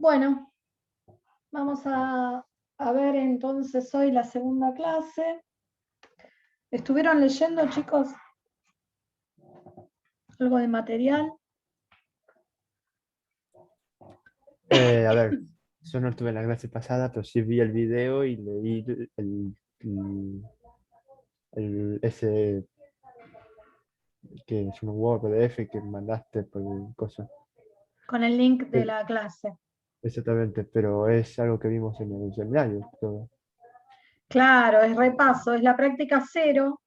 Bueno, vamos a ver entonces hoy la segunda clase. ¿Estuvieron leyendo, chicos, algo de material? A ver, yo no estuve en la clase pasada, pero sí vi el video y leí ese que es un Word PDF que mandaste por el coso. Con el link de Eh, la clase. Exactamente, pero es algo que vimos en el seminario. Todo. Claro, es repaso, es la práctica cero,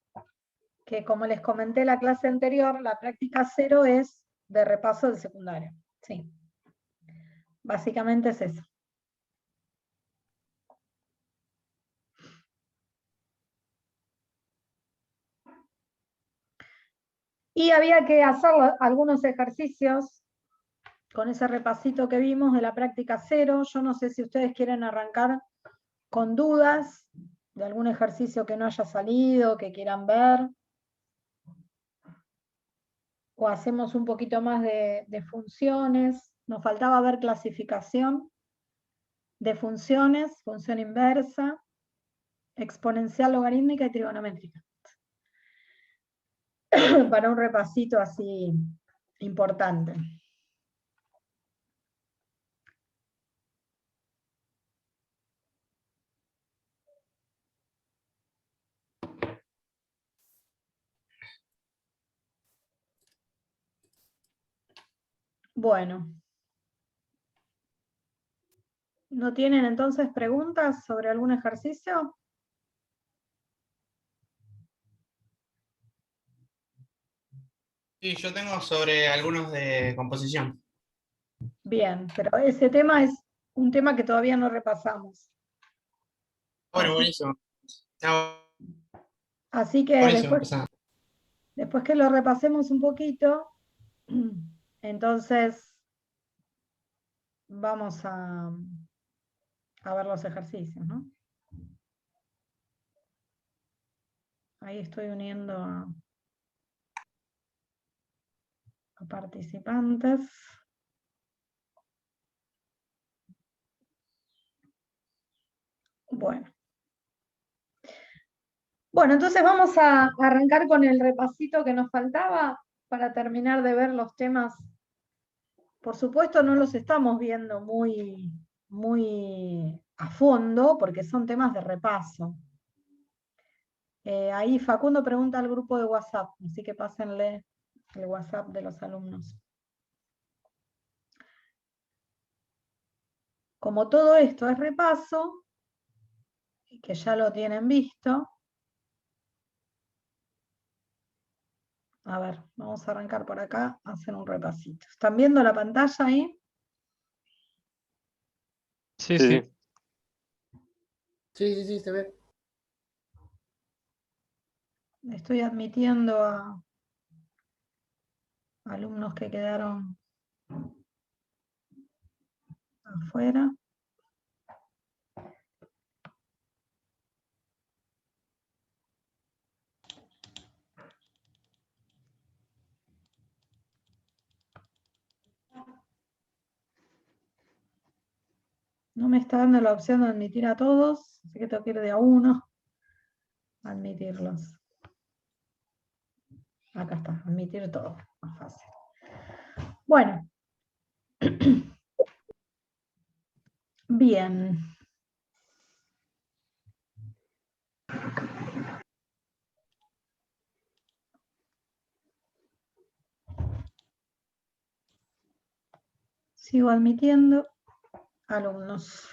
que como les comenté en la clase anterior, la práctica cero es de repaso del secundario. Sí, básicamente es eso. Y había que hacer algunos ejercicios con ese repasito que vimos de la práctica cero. Yo no sé si ustedes quieren arrancar con dudas de algún ejercicio que no haya salido, que quieran ver, o hacemos un poquito más de funciones. Nos faltaba ver clasificación de funciones, función inversa, exponencial, logarítmica y trigonométrica. Para un repasito así importante. Bueno, ¿no tienen entonces preguntas sobre algún ejercicio? Sí, yo tengo sobre algunos de composición. Bien, pero ese tema es un tema que todavía no repasamos. Bueno, Así, buenísimo. Ah, así que buenísimo, empezamos. después que lo repasemos un poquito, entonces vamos a ver los ejercicios, ¿no? Ahí estoy uniendo a participantes. Bueno. Bueno, entonces vamos a arrancar con el repasito que nos faltaba para terminar de ver los temas. Por supuesto, no los estamos viendo muy a fondo porque son temas de repaso. Ahí Facundo pregunta al grupo de WhatsApp, así que pásenle el WhatsApp de los alumnos. Como todo esto es repaso, que ya lo tienen visto, a ver, vamos a arrancar por acá a hacer un repasito. ¿Están viendo la pantalla ahí? Sí, Sí, sí. sí. Sí, se ve. Estoy admitiendo a alumnos que quedaron afuera. No me está dando la opción de admitir a todos, así que tengo que ir de a uno a admitirlos. Acá está, admitir todos, más fácil. Bueno. Bien. Sigo admitiendo alumnos.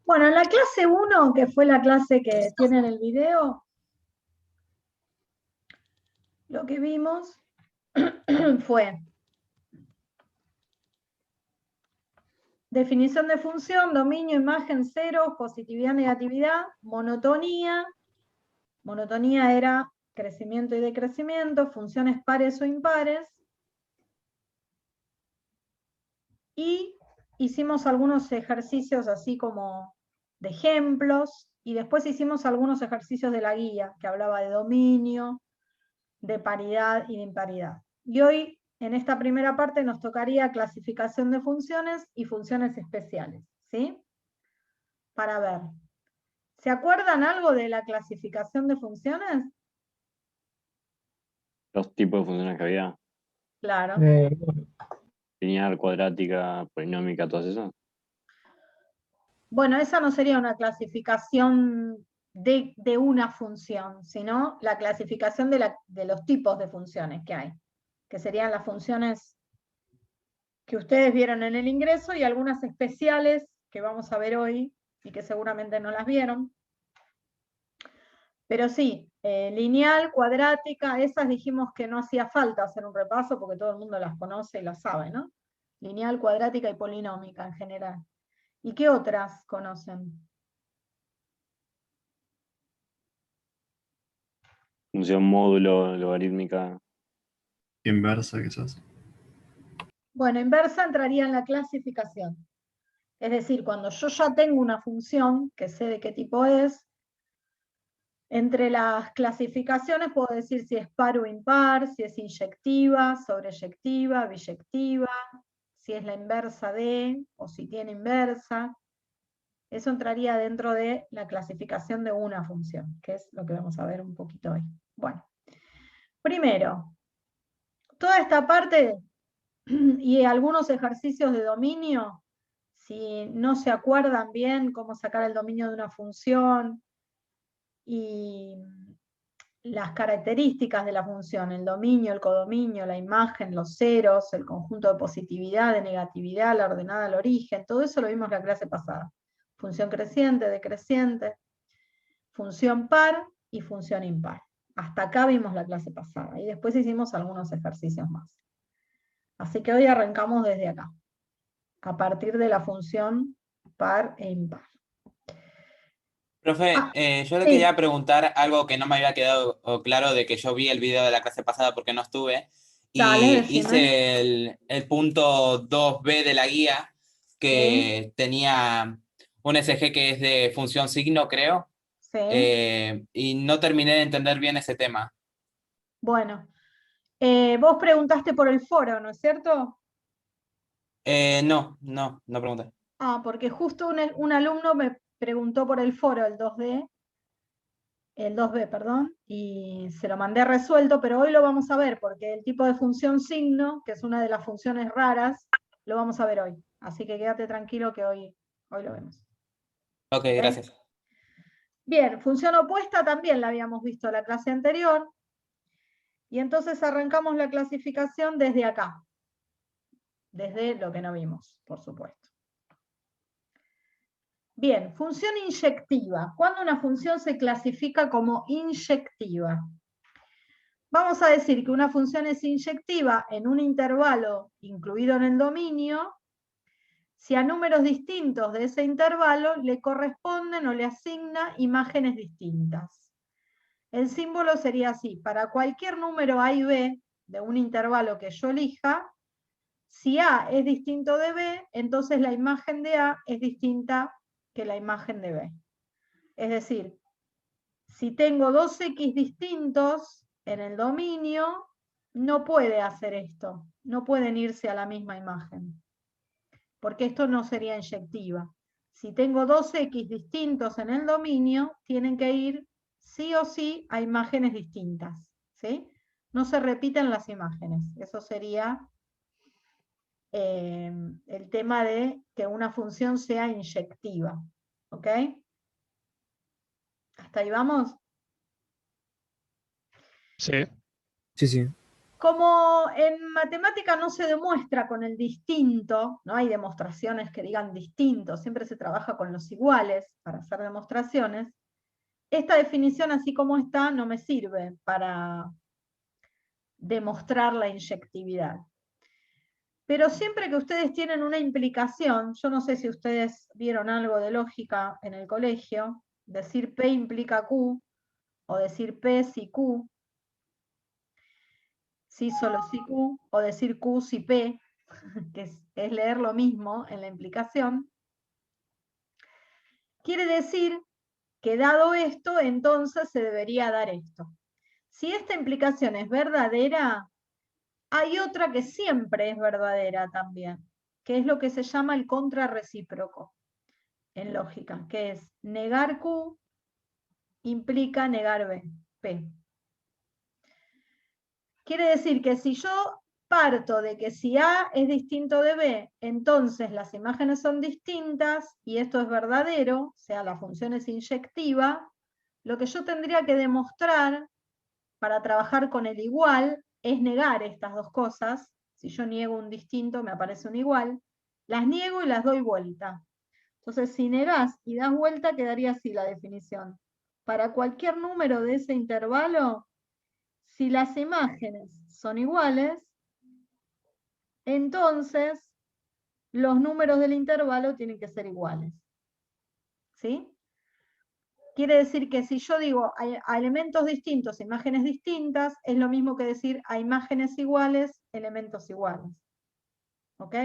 Bueno, en la clase 1, que fue la clase que tiene en el video, lo que vimos fue definición de función, dominio, imagen, cero, positividad, negatividad, monotonía. Monotonía era crecimiento y decrecimiento, funciones pares o impares. Y hicimos algunos ejercicios así como de ejemplos, y después hicimos algunos ejercicios de la guía, que hablaba de dominio, de paridad y de imparidad. Y hoy, en esta primera parte, nos tocaría clasificación de funciones y funciones especiales, ¿sí? Para ver. ¿Se acuerdan algo de la clasificación de funciones? Los tipos de funciones que había, Claro. lineal, cuadrática, polinómica, todas esas. Bueno, esa no sería una clasificación de una función, sino la clasificación de los tipos de funciones que hay, que serían las funciones que ustedes vieron en el ingreso y algunas especiales que vamos a ver hoy y que seguramente no las vieron. Pero sí, lineal, cuadrática, esas dijimos que no hacía falta hacer un repaso porque todo el mundo las conoce y las sabe, ¿no? Lineal, cuadrática y polinómica en general. ¿Y qué otras conocen? Función módulo, logarítmica. Inversa, quizás. Bueno, inversa entraría en la clasificación. Es decir, cuando yo ya tengo una función, que sé de qué tipo es, entre las clasificaciones puedo decir si es par o impar, si es inyectiva, sobreyectiva, biyectiva, si es la inversa de, o si tiene inversa. Eso entraría dentro de la clasificación de una función, que es lo que vamos a ver un poquito hoy. Bueno, primero, toda esta parte y algunos ejercicios de dominio, si no se acuerdan bien cómo sacar el dominio de una función y las características de la función, el dominio, el codominio, la imagen, los ceros, el conjunto de positividad, de negatividad, la ordenada al origen, todo eso lo vimos en la clase pasada. Función creciente, decreciente, función par y función impar. Hasta acá vimos la clase pasada y después hicimos algunos ejercicios más. Así que hoy arrancamos desde acá, a partir de la función par e impar. Profe, yo le Sí, quería preguntar algo que no me había quedado claro de que yo vi el video de la clase pasada porque no estuve, dale, y decime. hice el punto 2b de la guía que tenía un SG que es de función signo, creo, Sí. y no terminé de entender bien ese tema. Bueno, vos preguntaste por el foro, ¿no es cierto? No pregunté. Ah, porque justo un alumno me preguntó por el foro, el 2B, perdón, y se lo mandé resuelto, pero hoy lo vamos a ver, porque el tipo de función signo, que es una de las funciones raras, lo vamos a ver hoy. Así que quédate tranquilo que hoy lo vemos. Ok, gracias. Bien, función opuesta también la habíamos visto en la clase anterior, y entonces arrancamos la clasificación desde acá, desde lo que no vimos, por supuesto. Bien, función inyectiva. ¿Cuándo una función se clasifica como inyectiva? Vamos a decir que una función es inyectiva en un intervalo incluido en el dominio si a números distintos de ese intervalo le corresponden o le asigna imágenes distintas. El símbolo sería así: para cualquier número A y B de un intervalo que yo elija, si A es distinto de B, entonces la imagen de A es distinta que la imagen de B. Es decir, si tengo dos X distintos en el dominio, no puede hacer esto, no pueden irse a la misma imagen, porque esto no sería inyectiva. Si tengo dos X distintos en el dominio, tienen que ir sí o sí a imágenes distintas, ¿sí? No se repiten las imágenes, eso sería el tema de que una función sea inyectiva, ¿ok? ¿Hasta ahí vamos? Sí. Sí, sí. Como en matemática no se demuestra con el distinto, no hay demostraciones que digan distinto, siempre se trabaja con los iguales para hacer demostraciones, esta definición así como está no me sirve para demostrar la inyectividad. Pero siempre que ustedes tienen una implicación, yo no sé si ustedes vieron algo de lógica en el colegio, decir P implica Q, o decir P si Q, sí solo si Q, o decir Q si P, que es leer lo mismo en la implicación, quiere decir que dado esto, entonces se debería dar esto. Si esta implicación es verdadera, hay otra que siempre es verdadera también, que es lo que se llama el contrarrecíproco en lógica, que es negar Q implica negar P. Quiere decir que si yo parto de que si A es distinto de B, entonces las imágenes son distintas y esto es verdadero, o sea, la función es inyectiva, lo que yo tendría que demostrar para trabajar con el igual es negar estas dos cosas. Si yo niego un distinto, me aparece un igual. Las niego y las doy vuelta. Entonces, si negás y das vuelta, quedaría así la definición. Para cualquier número de ese intervalo, si las imágenes son iguales, entonces los números del intervalo tienen que ser iguales. ¿Sí? Quiere decir que si yo digo a elementos distintos, imágenes distintas, es lo mismo que decir a imágenes iguales, elementos iguales. ¿Ok?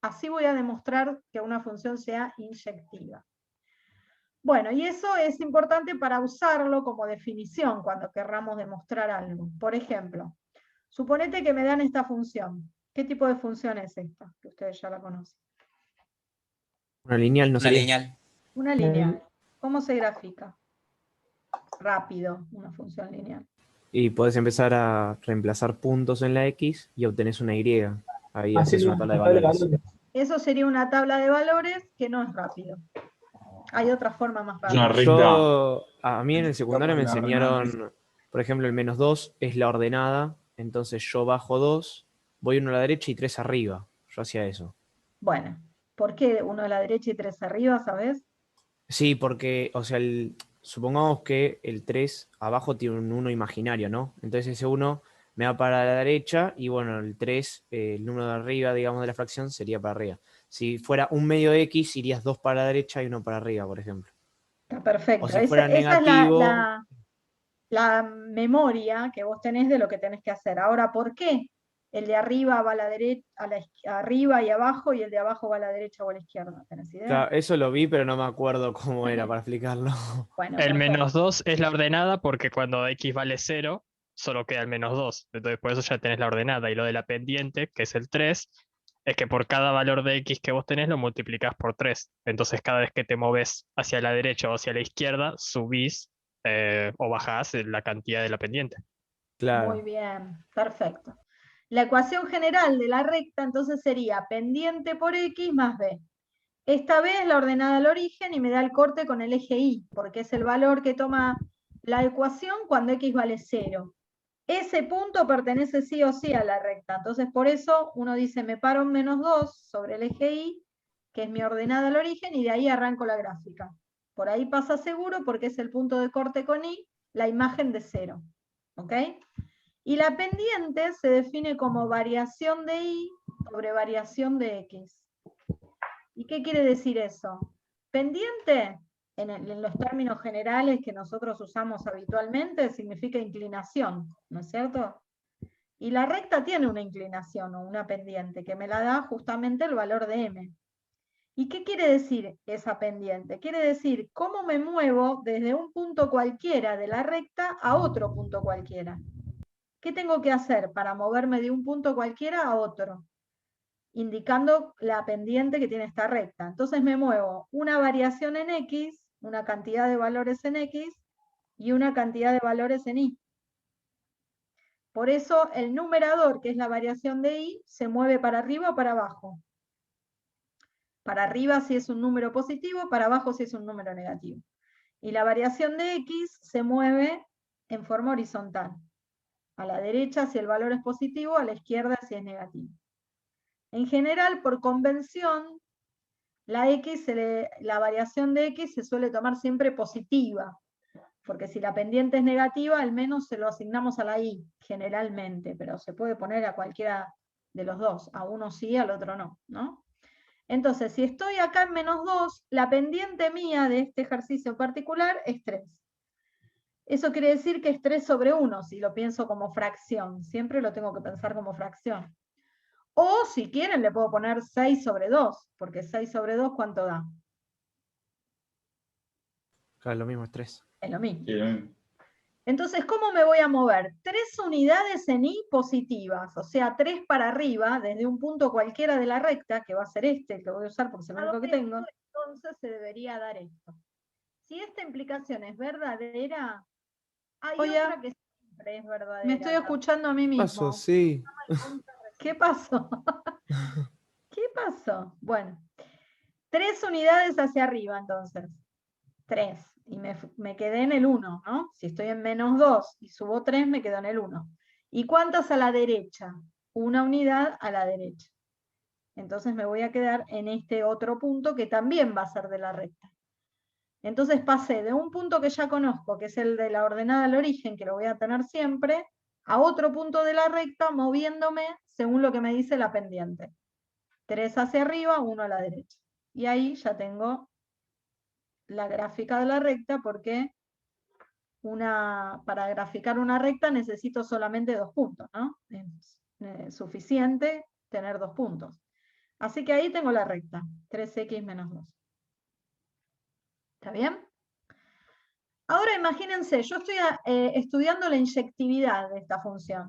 Así voy a demostrar que una función sea inyectiva. Bueno, y eso es importante para usarlo como definición cuando querramos demostrar algo. Por ejemplo, suponete que me dan esta función. ¿Qué tipo de función es esta? Que ustedes ya la conocen. Una lineal no Una sería. lineal. Una lineal. ¿Cómo se grafica? Rápido, una función lineal. Y podés empezar a reemplazar puntos en la X y obtenés una Y. Ahí haces una tabla de valores. Eso sería una tabla de valores que no es rápido. Hay otra forma más Es una rápida. A mí en el secundario me enseñaron, por ejemplo, el -2 es la ordenada, entonces yo bajo 2, voy uno a la derecha y 3 arriba. Yo hacía eso. Bueno, ¿por qué uno a la derecha y 3 arriba, sabes? Sí, porque, o sea, supongamos que el 3 abajo tiene un 1 imaginario, ¿no? Entonces ese 1 me va para la derecha y bueno, el 3, el número de arriba, digamos, de la fracción sería para arriba. Si fuera un medio X, irías 2 para la derecha y 1 para arriba, por ejemplo. Está perfecto. O si fuera Esa es negativo, la memoria que vos tenés de lo que tenés que hacer. Ahora, ¿por qué el de arriba va a la derecha, arriba y abajo, y el de abajo va a la derecha o a la izquierda? ¿Tenés idea? claro, eso lo vi, pero no me acuerdo cómo era para explicarlo. Bueno, El perfecto. -2 es la ordenada porque cuando x vale 0, solo queda el -2. Entonces por eso ya tenés la ordenada. Y lo de la pendiente, que es el 3, es que por cada valor de x que vos tenés lo multiplicás por 3. Entonces cada vez que te moves hacia la derecha o hacia la izquierda, subís o bajás la cantidad de la pendiente. Claro. Muy bien, perfecto. La ecuación general de la recta entonces sería pendiente por x más b. Esta b es la ordenada al origen y me da el corte con el eje y, porque es el valor que toma la ecuación cuando x vale 0. Ese punto pertenece sí o sí a la recta, entonces por eso uno dice me paro en -2 sobre el eje y, que es mi ordenada al origen, y de ahí arranco la gráfica. Por ahí pasa seguro porque es el punto de corte con y, la imagen de 0. ¿Ok? Y la pendiente se define como variación de y sobre variación de x. ¿Y qué quiere decir eso? Pendiente, en los términos generales que nosotros usamos habitualmente, significa inclinación, ¿no es cierto? Y la recta tiene una inclinación o una pendiente que me la da justamente el valor de m. ¿Y qué quiere decir esa pendiente? Quiere decir cómo me muevo desde un punto cualquiera de la recta a otro punto cualquiera. ¿Qué tengo que hacer para moverme de un punto cualquiera a otro? Indicando la pendiente que tiene esta recta. Entonces me muevo una variación en x, una cantidad de valores en x, y una cantidad de valores en y. Por eso el numerador, que es la variación de y, se mueve para arriba o para abajo. Para arriba si es un número positivo, para abajo si es un número negativo. Y la variación de x se mueve en forma horizontal. A la derecha si el valor es positivo, a la izquierda si es negativo. En general, por convención, la variación de x se suele tomar siempre positiva, porque si la pendiente es negativa, al menos se lo asignamos a la y, generalmente, pero se puede poner a cualquiera de los dos, a uno sí, al otro no, ¿no? Entonces, si estoy acá en -2, la pendiente mía de este ejercicio particular es 3. Eso quiere decir que es 3 sobre 1, si lo pienso como fracción. Siempre lo tengo que pensar como fracción. O si quieren le puedo poner 6 sobre 2, porque 6 sobre 2, ¿cuánto da? Claro, lo mismo es 3. Es lo mismo. Sí, Entonces, ¿cómo me voy a mover? 3 unidades en Y positivas, o sea, 3 para arriba, desde un punto cualquiera de la recta, que va a ser este, que voy a usar porque es el único que tengo, entonces se debería dar esto. Si esta implicación es verdadera, hay otra que siempre es verdadera. Me estoy escuchando a mí mismo. Paso, sí. ¿Qué pasó? ¿Qué pasó? Bueno, 3 unidades hacia arriba, entonces. 3. Y me quedé en el 1, ¿no? Si estoy en -2 y subo 3, me quedo en el 1. ¿Y cuántas a la derecha? 1 unidad a la derecha. Entonces me voy a quedar en este otro punto que también va a ser de la recta. Entonces pasé de un punto que ya conozco, que es el de la ordenada al origen, que lo voy a tener siempre, a otro punto de la recta, moviéndome según lo que me dice la pendiente. 3 hacia arriba, 1 a la derecha. Y ahí ya tengo la gráfica de la recta, porque para graficar una recta necesito solamente 2 puntos, ¿no? Es suficiente tener 2 puntos. Así que ahí tengo la recta, 3x menos 2. ¿Está bien? Ahora imagínense, yo estoy estudiando la inyectividad de esta función.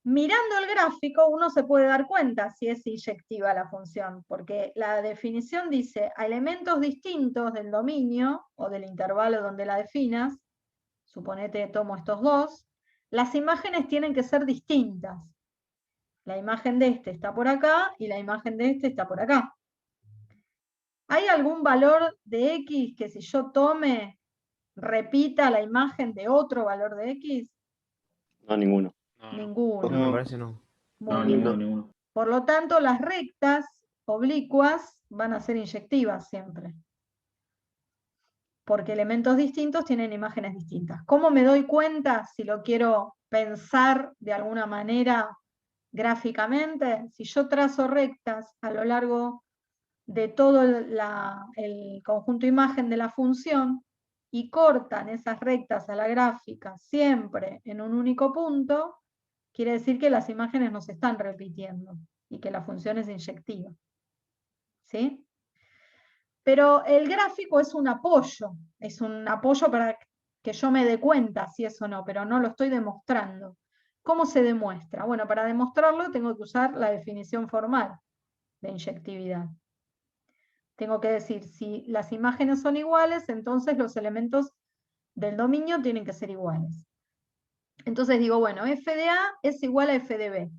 Mirando el gráfico uno se puede dar cuenta si es inyectiva la función, porque la definición dice a elementos distintos del dominio o del intervalo donde la definas, suponete tomo estos dos, las imágenes tienen que ser distintas. La imagen de este está por acá y la imagen de este está por acá. ¿Hay algún valor de x que si yo tome repita la imagen de otro valor de x? No, ninguno. Ninguno. No, me parece no. Muy bien. Ninguno. Por lo tanto, las rectas oblicuas van a ser inyectivas siempre. Porque elementos distintos tienen imágenes distintas. ¿Cómo me doy cuenta si lo quiero pensar de alguna manera gráficamente? Si yo trazo rectas a lo largo de todo el conjunto imagen de la función y cortan esas rectas a la gráfica siempre en un único punto, quiere decir que las imágenes no se están repitiendo y que la función es inyectiva. ¿Sí? Pero el gráfico es un apoyo para que yo me dé cuenta si es o no, pero no lo estoy demostrando. ¿Cómo se demuestra? Bueno, para demostrarlo tengo que usar la definición formal de inyectividad. Tengo que decir, si las imágenes son iguales, entonces los elementos del dominio tienen que ser iguales. Entonces digo, bueno, f de A es igual a f de B.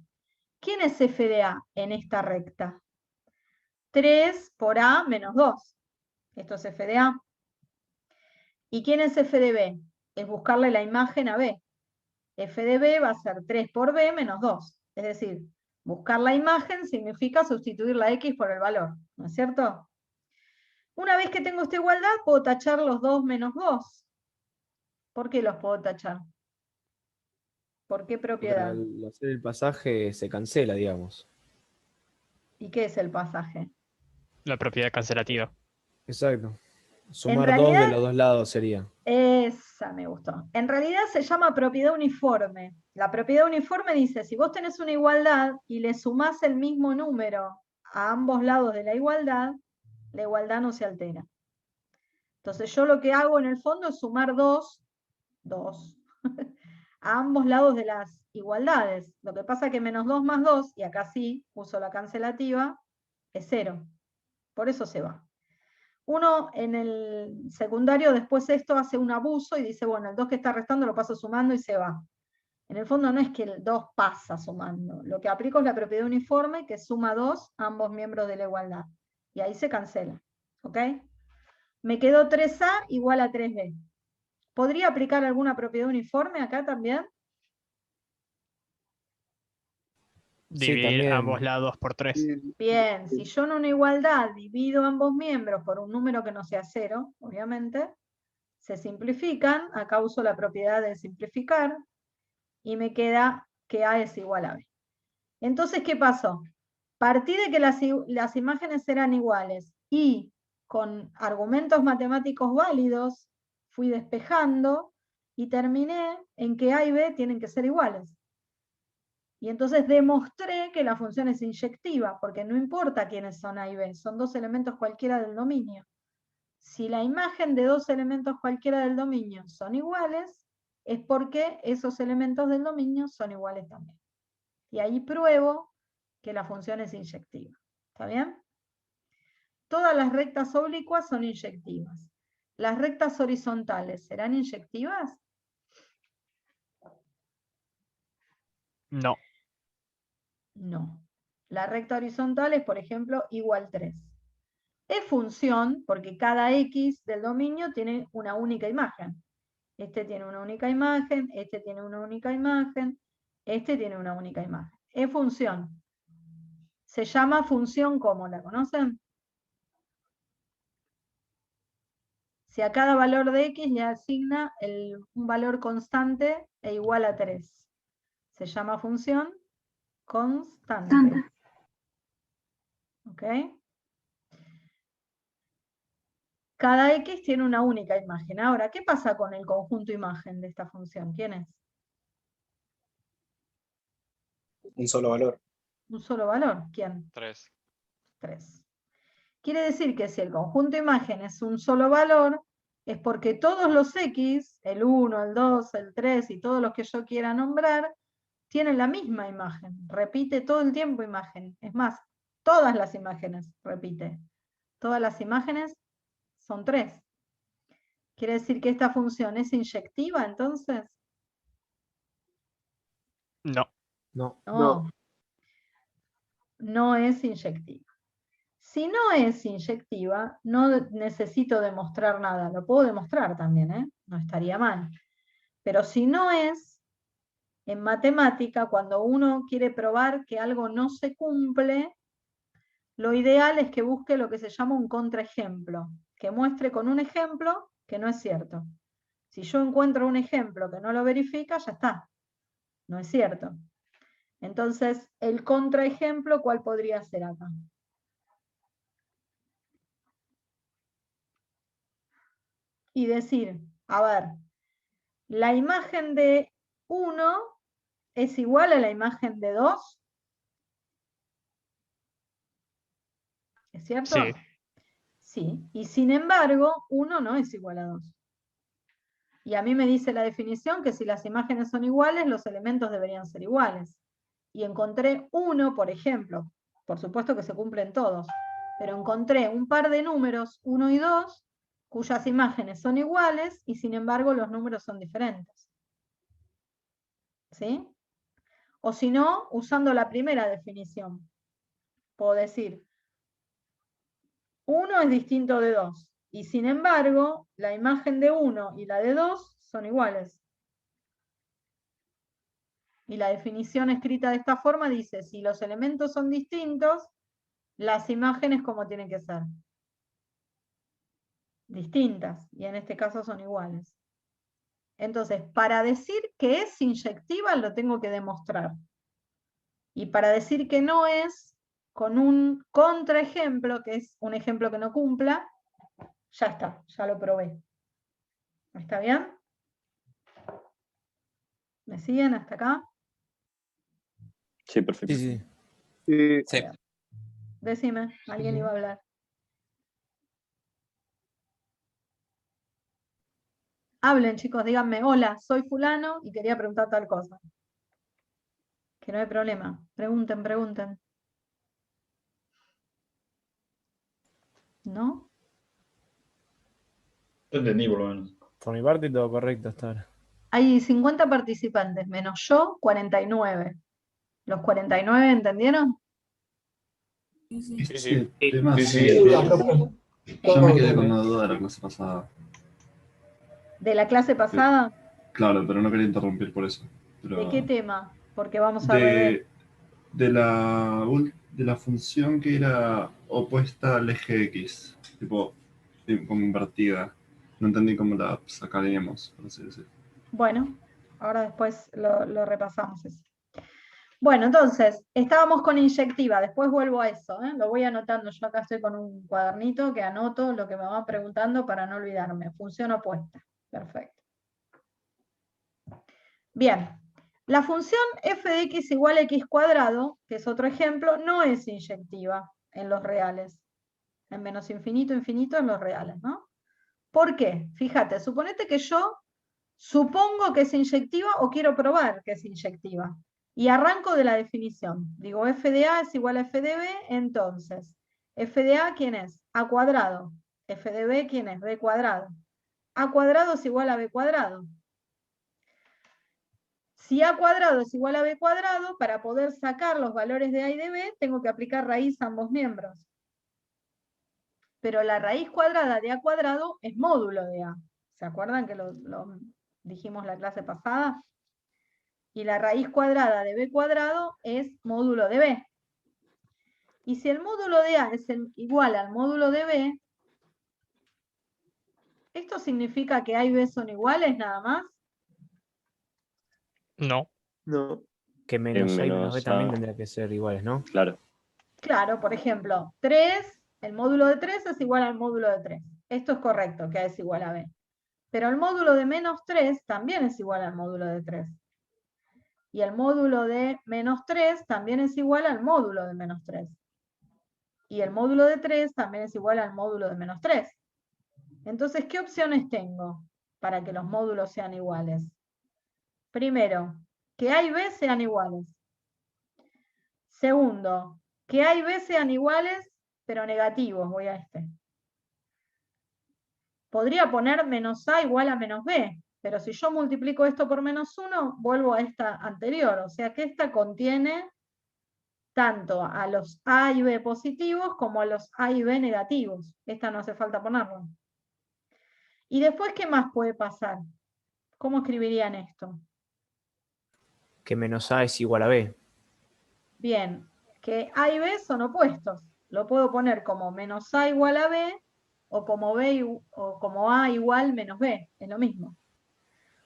¿Quién es f de A en esta recta? 3 por A menos 2. Esto es f de A. ¿Y quién es f de B? Es buscarle la imagen a B. F de B va a ser 3 por B menos 2. Es decir, buscar la imagen significa sustituir la X por el valor, ¿no es cierto? Una vez que tengo esta igualdad, puedo tachar los 2 menos 2. ¿Por qué los puedo tachar? ¿Por qué propiedad? Al hacer el pasaje se cancela, digamos. ¿Y qué es el pasaje? La propiedad cancelativa. Exacto. Sumar realidad, 2 de los dos lados sería. Esa me gustó. En realidad se llama propiedad uniforme. La propiedad uniforme dice, si vos tenés una igualdad y le sumás el mismo número a ambos lados de la igualdad no se altera. Entonces yo lo que hago en el fondo es sumar 2 a ambos lados de las igualdades. Lo que pasa es que menos 2 más 2, y acá sí uso la cancelativa, es 0. Por eso se va. Uno en el secundario después de esto hace un abuso y dice, bueno, el 2 que está restando lo paso sumando y se va. En el fondo no es que el 2 pasa sumando. Lo que aplico es la propiedad uniforme que suma 2 a ambos miembros de la igualdad. Y ahí se cancela. ¿Ok? Me quedó 3A igual a 3B. ¿Podría aplicar alguna propiedad uniforme acá también? Dividir también. ambos lados por 3. Bien, si yo en una igualdad divido ambos miembros por un número que no sea 0, obviamente, se simplifican, acá uso la propiedad de simplificar, y me queda que A es igual a B. Entonces, ¿qué pasó? Partí de que las imágenes eran iguales, y con argumentos matemáticos válidos, fui despejando, y terminé en que A y B tienen que ser iguales. Y entonces demostré que la función es inyectiva, porque no importa quiénes son A y B, son dos elementos cualquiera del dominio. si la imagen de dos elementos cualquiera del dominio son iguales, es porque esos elementos del dominio son iguales también. Y ahí pruebo que la función es inyectiva. ¿Está bien? Todas las rectas oblicuas son inyectivas. ¿Las rectas horizontales serán inyectivas? No. No. La recta horizontal es, por ejemplo, igual 3. Es función porque cada X del dominio tiene una única imagen. Este tiene una única imagen, este tiene una única imagen, este tiene una única imagen. Es función. Se llama función ¿cómo? ¿La conocen? Si a cada valor de X le asigna un valor constante e igual a 3. Se llama función constante. ¿Ok? Cada X tiene una única imagen. Ahora, ¿qué pasa con el conjunto imagen de esta función? ¿Quién es? Un solo valor. Un solo valor. ¿Quién? 3. 3. Quiere decir que si el conjunto imagen es un solo valor, es porque todos los X, el 1, el 2, el 3 y todos los que yo quiera nombrar, tienen la misma imagen. Repite todo el tiempo imagen. Es más, todas las imágenes repite. Todas las imágenes son 3. ¿Quiere decir que esta función es inyectiva entonces? No. No. No. No es inyectiva. Si no es inyectiva, no necesito demostrar nada. Lo puedo demostrar también, ¿eh? No estaría mal. Pero si no es, en matemática, cuando uno quiere probar que algo no se cumple, lo ideal es que busque lo que se llama un contraejemplo, que muestre con un ejemplo que no es cierto. Si yo encuentro un ejemplo que no lo verifica, ya está. No es cierto. Entonces, el contraejemplo, ¿cuál podría ser acá? Y decir, a ver, la imagen de 1 es igual a la imagen de 2. ¿Es cierto? Sí. Sí. Y sin embargo, 1 no es igual a 2. Y a mí me dice la definición que si las imágenes son iguales, los elementos deberían ser iguales. Y encontré 1, por ejemplo, por supuesto que se cumplen todos, pero encontré un par de números, 1 y 2, cuyas imágenes son iguales y sin embargo los números son diferentes. ¿Sí? O si no, usando la primera definición, puedo decir, 1 es distinto de 2, y sin embargo, la imagen de 1 y la de 2 son iguales. Y la definición escrita de esta forma dice, si los elementos son distintos, las imágenes como tienen que ser. Distintas, y en este caso son iguales. Entonces, para decir que es inyectiva lo tengo que demostrar. Y para decir que no es, con un contraejemplo, que es un ejemplo que no cumpla, ya está, ya lo probé. ¿Está bien? ¿Me siguen hasta acá? Sí, perfecto. Sí, sí. Sí. Sí. Decime, alguien iba a hablar. Hablen, chicos, díganme, hola, soy fulano y quería preguntar tal cosa. Que no hay problema. Pregunten, pregunten. ¿No? Yo entendí por lo menos. Por mi parte todo correcto hasta ahora. Hay 50 participantes, menos yo, 49. ¿Los 49 entendieron? Sí. El tema Sí, es sí. que yo me quedé con una duda de la clase pasada. ¿De la clase pasada? Claro, pero no quería interrumpir por eso. Pero ¿De qué tema? Porque vamos a rever. de la función que era opuesta al eje X, tipo como invertida. No entendí cómo la sacaríamos, por así decirlo. Bueno, ahora después lo repasamos eso. Bueno, entonces, estábamos con inyectiva, después vuelvo a eso, ¿eh? Lo voy anotando, yo acá estoy con un cuadernito que anoto lo que me van preguntando para no olvidarme. Función opuesta, perfecto. Bien, la función f de x igual a x cuadrado, que es otro ejemplo, no es inyectiva en los reales. En menos infinito, infinito en los reales, ¿no? ¿Por qué? Fíjate, suponete que yo supongo que es inyectiva o quiero probar que es inyectiva. Y arranco de la definición. Digo, f de A es igual a f de B, entonces, f de A, ¿quién es? A cuadrado. F de B, ¿quién es? B cuadrado. A cuadrado es igual a B cuadrado. Si A cuadrado es igual a B cuadrado, para poder sacar los valores de A y de B, tengo que aplicar raíz a ambos miembros. Pero la raíz cuadrada de A cuadrado es módulo de A. ¿Se acuerdan que lo dijimos la clase pasada? Y la raíz cuadrada de B cuadrado es módulo de B. Y si el módulo de A es igual al módulo de B, ¿esto significa que A y B son iguales nada más? No. No. Que menos A y menos B menos también A. tendría que ser iguales, ¿no? Claro. Claro, por ejemplo, 3, el módulo de 3 es igual al módulo de 3. Esto es correcto, que A es igual a B. Pero el módulo de menos 3 también es igual al módulo de 3. Y el módulo de menos 3 también es igual al módulo de menos 3. Y el módulo de 3 también es igual al módulo de menos 3. Entonces, ¿qué opciones tengo para que los módulos sean iguales? Primero, que A y B sean iguales. Segundo, que A y B sean iguales, pero negativos. Voy a este. Podría poner menos A igual a menos B, pero si yo multiplico esto por menos 1, vuelvo a esta anterior. O sea que esta contiene tanto a los A y B positivos como a los A y B negativos. Esta no hace falta ponerlo. Y después, ¿qué más puede pasar? ¿Cómo escribirían esto? Que menos A es igual a B. Bien, que A y B son opuestos. Lo puedo poner como menos A igual a B o como A igual menos B. Es lo mismo.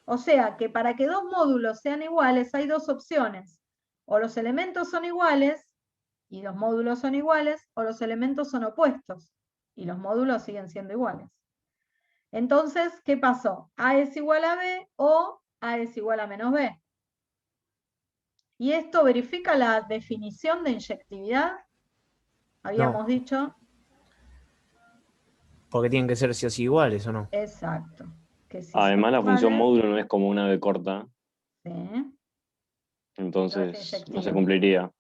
O sea que para que dos módulos sean iguales hay dos opciones. O los elementos son iguales y los módulos son iguales, o los elementos son opuestos y los módulos siguen siendo iguales. Entonces, ¿qué pasó? A es igual a B o A es igual a menos B. Y esto verifica la definición de inyectividad. Habíamos dicho. Porque tienen que ser sí o sí iguales, ¿o no? Exacto. Que si Además, son la función iguales, módulo no es como una B corta, sí, no es entonces no se inyectiva. cumpliría.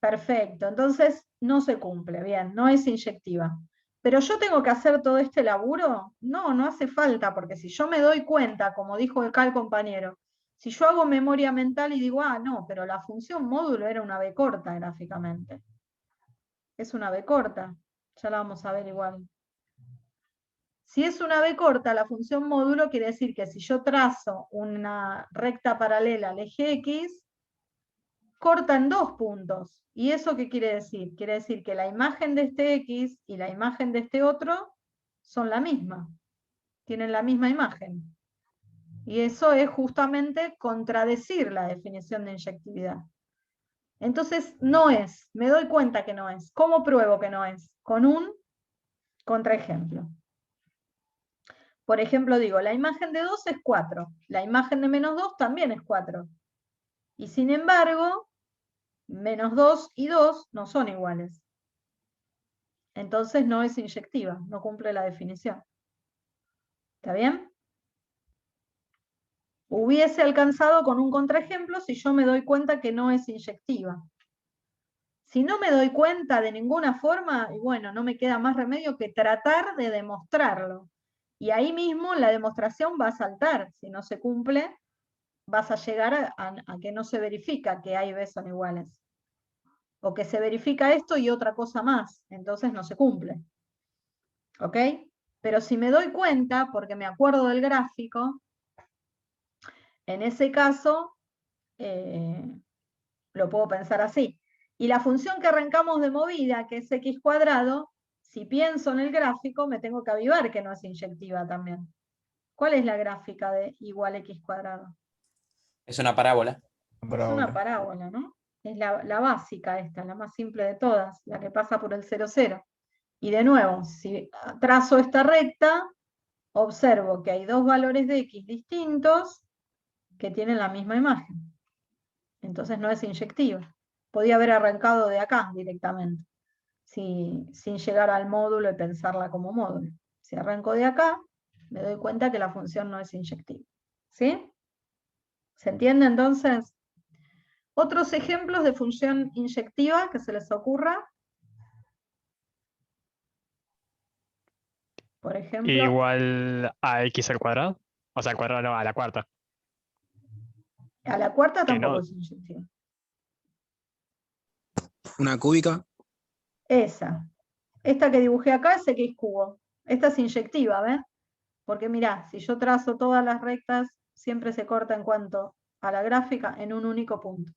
Perfecto, entonces no se cumple, bien, no es inyectiva. Pero yo tengo que hacer todo este laburo, no hace falta, porque si yo me doy cuenta, como dijo acá el compañero, si yo hago memoria mental y digo, no, pero la función módulo era una B corta gráficamente. Es una B corta, ya la vamos a ver igual. Si es una B corta, la función módulo quiere decir que si yo trazo una recta paralela al eje X, corta en 2 puntos. ¿Y eso qué quiere decir? Quiere decir que la imagen de este X y la imagen de este otro son la misma. Tienen la misma imagen. Y eso es justamente contradecir la definición de inyectividad. Entonces, no es. Me doy cuenta que no es. ¿Cómo pruebo que no es? Con un contraejemplo. Por ejemplo, digo, la imagen de 2 es 4. La imagen de menos 2 también es 4. Y sin embargo, menos 2 y 2 no son iguales. Entonces no es inyectiva, no cumple la definición. ¿Está bien? Hubiese alcanzado con un contraejemplo si yo me doy cuenta que no es inyectiva. Si no me doy cuenta de ninguna forma, y bueno, no me queda más remedio que tratar de demostrarlo. Y ahí mismo la demostración va a saltar. Si no se cumple, vas a llegar a que no se verifica que A y B son iguales. O que se verifica esto y otra cosa más. Entonces no se cumple. ¿Ok? Pero si me doy cuenta, porque me acuerdo del gráfico, en ese caso lo puedo pensar así. Y la función que arrancamos de movida, que es x cuadrado, si pienso en el gráfico, me tengo que avivar que no es inyectiva también. ¿Cuál es la gráfica de igual x cuadrado? Es una parábola. Es una parábola, ¿no? Es la básica esta, la más simple de todas, la que pasa por el 0, 0. Y de nuevo, si trazo esta recta, observo que hay dos valores de x distintos que tienen la misma imagen. Entonces no es inyectiva. Podía haber arrancado de acá directamente, sin llegar al módulo y pensarla como módulo. Si arranco de acá, me doy cuenta que la función no es inyectiva. ¿Sí? ¿Se entiende entonces? Otros ejemplos de función inyectiva que se les ocurra. Por ejemplo, Igual a x al cuadrado. O sea, al cuadrado no, a la cuarta. a la cuarta que tampoco no- es inyectiva. Una cúbica. Esa. Esta que dibujé acá es x cubo. Esta es inyectiva, ¿ves? Porque mirá, si yo trazo todas las rectas, siempre se corta en cuanto a la gráfica en un único punto.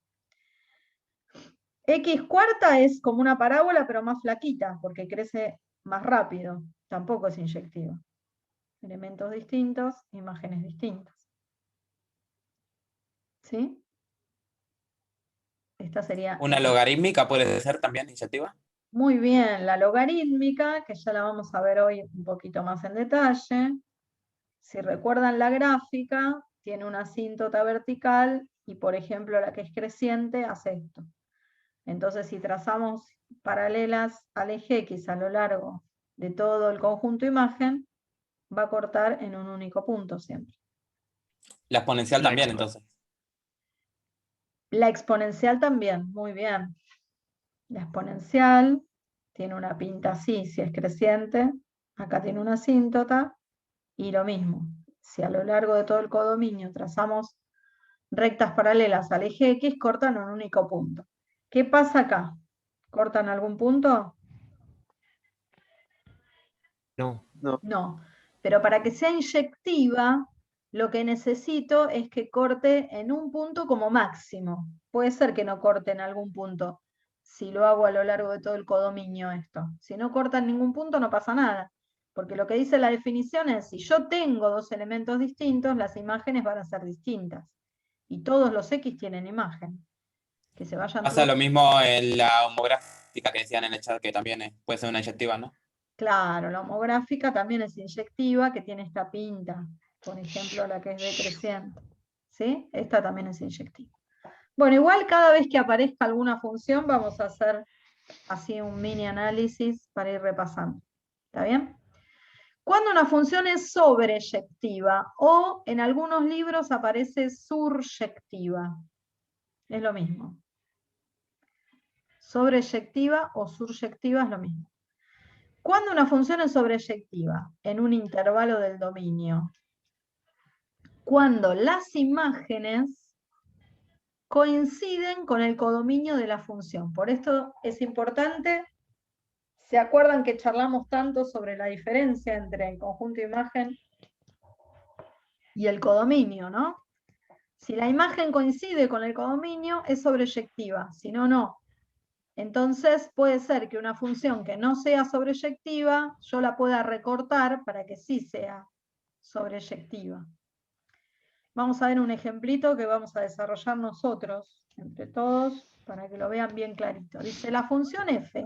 X cuarta es como una parábola, pero más flaquita, porque crece más rápido. Tampoco es inyectiva. Elementos distintos, imágenes distintas. ¿Sí? Esta sería... Una logarítmica puede ser también inyectiva. Muy bien, la logarítmica, que ya la vamos a ver hoy un poquito más en detalle. Si recuerdan la gráfica, tiene una asíntota vertical y, por ejemplo, la que es creciente hace esto. Entonces, si trazamos paralelas al eje X a lo largo de todo el conjunto imagen, va a cortar en un único punto siempre. La exponencial La también, expo- entonces. La exponencial también, muy bien. La exponencial tiene una pinta así, si es creciente. Acá tiene una asíntota. Y lo mismo, si a lo largo de todo el codominio trazamos rectas paralelas al eje X, cortan un único punto. ¿Qué pasa acá? ¿Cortan algún punto? No. No. Pero para que sea inyectiva, lo que necesito es que corte en un punto como máximo. Puede ser que no corte en algún punto, si lo hago a lo largo de todo el codominio esto. Si no corta en ningún punto, no pasa nada. Porque lo que dice la definición es, si yo tengo dos elementos distintos, las imágenes van a ser distintas. Y todos los X tienen imagen. Que se vayan Pasa todos. lo mismo en la homográfica que decían en el chat, que también puede ser una inyectiva, ¿no? Claro, la homográfica también es inyectiva, que tiene esta pinta. Por ejemplo, la que es decreciente. ¿Sí? Esta también es inyectiva. Bueno, igual cada vez que aparezca alguna función, vamos a hacer así un mini análisis para ir repasando. ¿Está bien? Cuando una función es sobreyectiva o en algunos libros aparece suryectiva. Es lo mismo. Sobreyectiva o suryectiva es lo mismo. Cuando una función es sobreyectiva en un intervalo del dominio, cuando las imágenes coinciden con el codominio de la función. Por esto es importante. ¿Se acuerdan que charlamos tanto sobre la diferencia entre el conjunto imagen y el codominio, ¿no? Si la imagen coincide con el codominio, es sobreyectiva, si no, no. Entonces puede ser que una función que no sea sobreyectiva, yo la pueda recortar para que sí sea sobreyectiva. Vamos a ver un ejemplito que vamos a desarrollar nosotros, entre todos, para que lo vean bien clarito. Dice, la función f,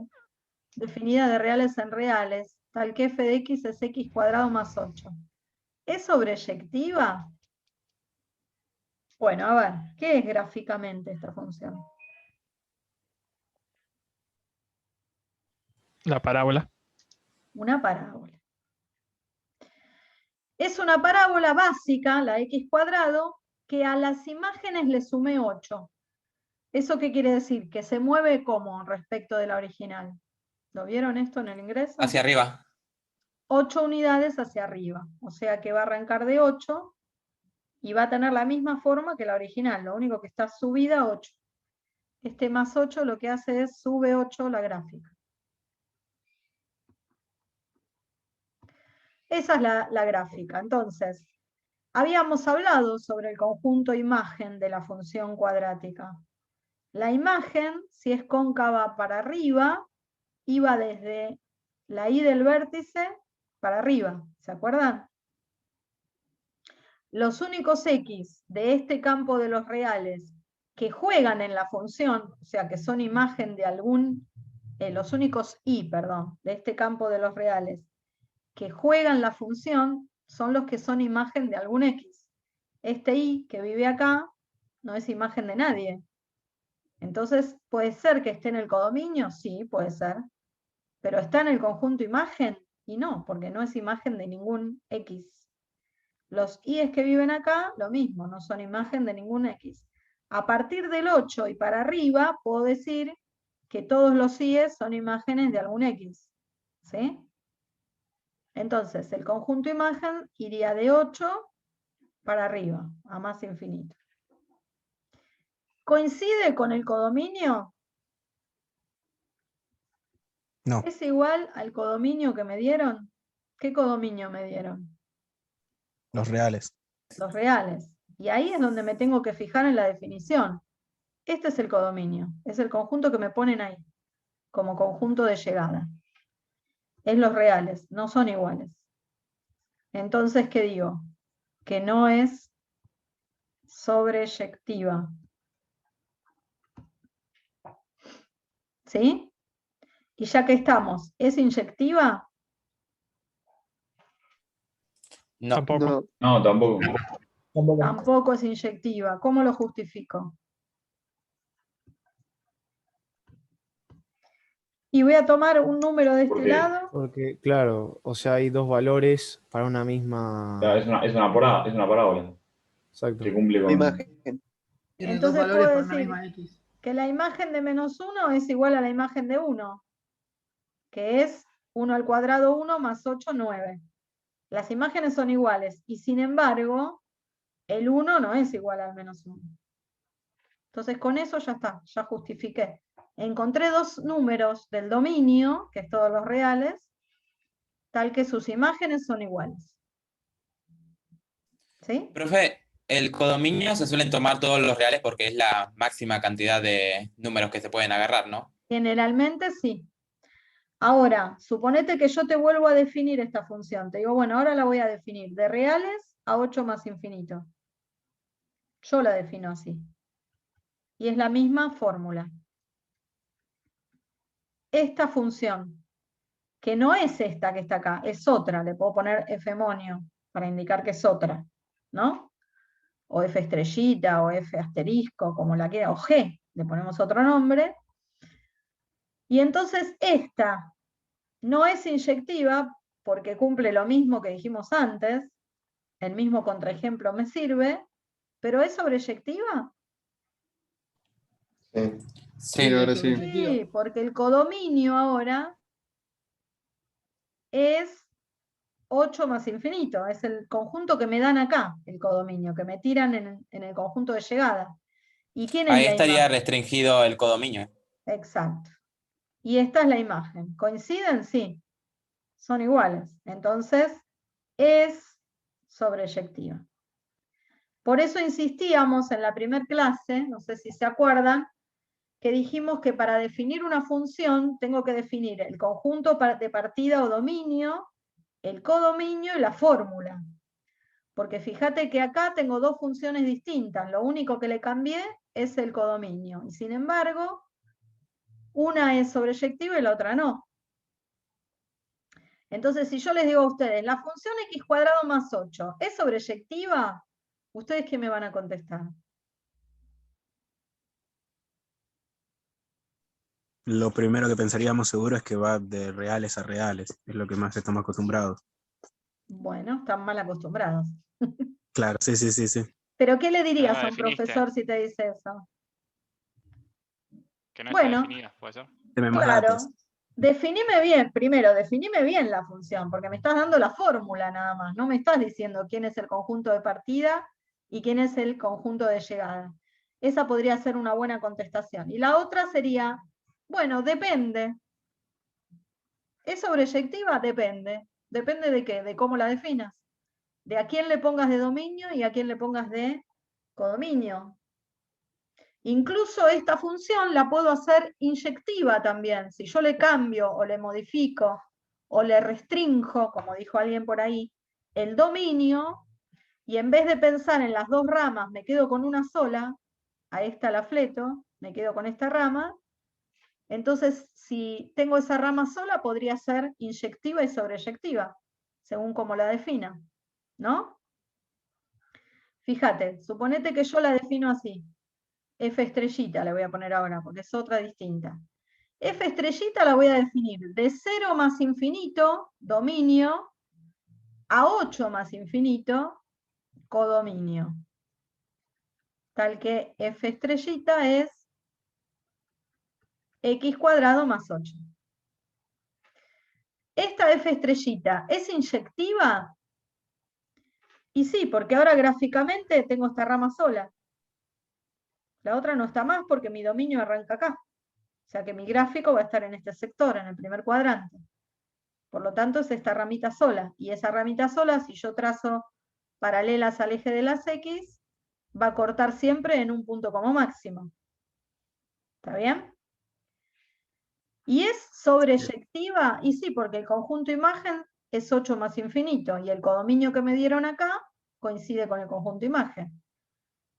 definida de reales en reales, tal que f de x es x cuadrado más 8. ¿Es sobreyectiva? Bueno, a ver, ¿qué es gráficamente esta función? La parábola. Una parábola. Es una parábola básica, la x cuadrado, que a las imágenes le sumé 8. ¿Eso qué quiere decir? Que se mueve como respecto de la original. ¿Lo vieron esto en el ingreso? Hacia arriba. 8 unidades hacia arriba. O sea que va a arrancar de 8 y va a tener la misma forma que la original. Lo único que está subida 8. Este más 8 lo que hace es sube 8 la gráfica. Esa es la gráfica. Entonces, habíamos hablado sobre el conjunto imagen de la función cuadrática. La imagen, si es cóncava para arriba, iba desde la y del vértice para arriba. ¿Se acuerdan? Los únicos x de este campo de los reales que juegan en la función, o sea, que son imagen de algún, los únicos y, perdón, de este campo de los reales que juegan la función son los que son imagen de algún x. Este y que vive acá no es imagen de nadie. Entonces, ¿puede ser que esté en el codominio? Sí, puede ser. ¿Pero está en el conjunto imagen? Y no, porque no es imagen de ningún x. Los i's que viven acá, lo mismo, no son imagen de ningún x. A partir del 8 y para arriba, puedo decir que todos los i's son imágenes de algún x. ¿Sí? Entonces, el conjunto imagen iría de 8 para arriba, a más infinito. ¿Coincide con el codominio? No. ¿Es igual al codominio que me dieron? ¿Qué codominio me dieron? Los reales. Los reales. Y ahí es donde me tengo que fijar en la definición. Este es el codominio, es el conjunto que me ponen ahí, como conjunto de llegada. Es los reales, no son iguales. Entonces, ¿qué digo? Que no es sobreyectiva. ¿Sí? Y ya que estamos, ¿es inyectiva? No. Tampoco. No, tampoco. Tampoco es inyectiva. ¿Cómo lo justifico? Y voy a tomar un número de ¿Por este qué? lado. Porque, claro, o sea, hay dos valores para una misma... Claro, es una parábola Exacto. que cumple La con. imagen. Tiene Entonces dos valores puedo para una decir misma X. que la imagen de -1 es igual a la imagen de 1, que es 1 al cuadrado 1 más 8, 9. Las imágenes son iguales y sin embargo el 1 no es igual al -1. Entonces con eso ya está, ya justifiqué. Encontré dos números del dominio, que es todos los reales, tal que sus imágenes son iguales. ¿Sí? Profe, el codominio se suelen tomar todos los reales porque es la máxima cantidad de números que se pueden agarrar, ¿no? Generalmente sí. Ahora, suponete que yo te vuelvo a definir esta función. Te digo, bueno, ahora la voy a definir de reales a 8 más infinito. Yo la defino así. Y es la misma fórmula. Esta función, que no es esta que está acá, es otra. Le puedo poner Fmonio para indicar que es otra, ¿no? O F estrellita, o F asterisco, como la quiera, o G, le ponemos otro nombre. Y entonces esta no es inyectiva porque cumple lo mismo que dijimos antes, el mismo contraejemplo me sirve, pero ¿es sobreyectiva? Sí, Sí. ahora sí. Sí, porque el codominio ahora es 8 más infinito, es el conjunto que me dan acá, el codominio, que me tiran en el conjunto de llegada. ¿Y quién es Ahí la estaría imagen? restringido el codominio. Exacto. Y esta es la imagen. ¿Coinciden? Sí. Son iguales. Entonces, es sobreyectiva. Por eso insistíamos en la primera clase, no sé si se acuerdan, que dijimos que para definir una función tengo que definir el conjunto de partida o dominio, el codominio y la fórmula. Porque fíjate que acá tengo dos funciones distintas, lo único que le cambié es el codominio. Y sin embargo, una es sobreyectiva y la otra no. Entonces, si yo les digo a ustedes, la función x cuadrado más 8, ¿es sobreyectiva? ¿Ustedes qué me van a contestar? Lo primero que pensaríamos seguro es que va de reales a reales. Es lo que más estamos acostumbrados. Bueno, están mal acostumbrados. Claro, sí, sí, sí, sí. ¿Pero qué le dirías no a un definiste. profesor si te dice eso? Que no Bueno, está definida, ¿puede ser? Deme más claro, datos. definime bien, primero, definime bien la función, porque me estás dando la fórmula nada más, no me estás diciendo quién es el conjunto de partida y quién es el conjunto de llegada. Esa podría ser una buena contestación. Y la otra sería, bueno, depende. ¿Es sobreyectiva? Depende. ¿Depende de qué? De cómo la definas. De a quién le pongas de dominio y a quién le pongas de codominio. Incluso esta función la puedo hacer inyectiva también. Si yo le cambio o le modifico o le restrinjo, como dijo alguien por ahí, el dominio, y en vez de pensar en las dos ramas me quedo con una sola, a esta la fleto, me quedo con esta rama, entonces si tengo esa rama sola podría ser inyectiva y sobreyectiva, según como la defina, ¿no? Fíjate, suponete que yo la defino así. F estrellita le voy a poner ahora, porque es otra distinta. F estrellita la voy a definir de 0 más infinito, dominio, a 8 más infinito, codominio. Tal que f estrellita es x cuadrado más 8. ¿Esta f estrellita es inyectiva? Y sí, porque ahora gráficamente tengo esta rama sola. La otra no está más porque mi dominio arranca acá. O sea que mi gráfico va a estar en este sector, en el primer cuadrante. Por lo tanto, es esta ramita sola. Y esa ramita sola, si yo trazo paralelas al eje de las X, va a cortar siempre en un punto como máximo. ¿Está bien? ¿Y es sobreyectiva? Y sí, porque el conjunto imagen es 8 más infinito, y el codominio que me dieron acá coincide con el conjunto imagen.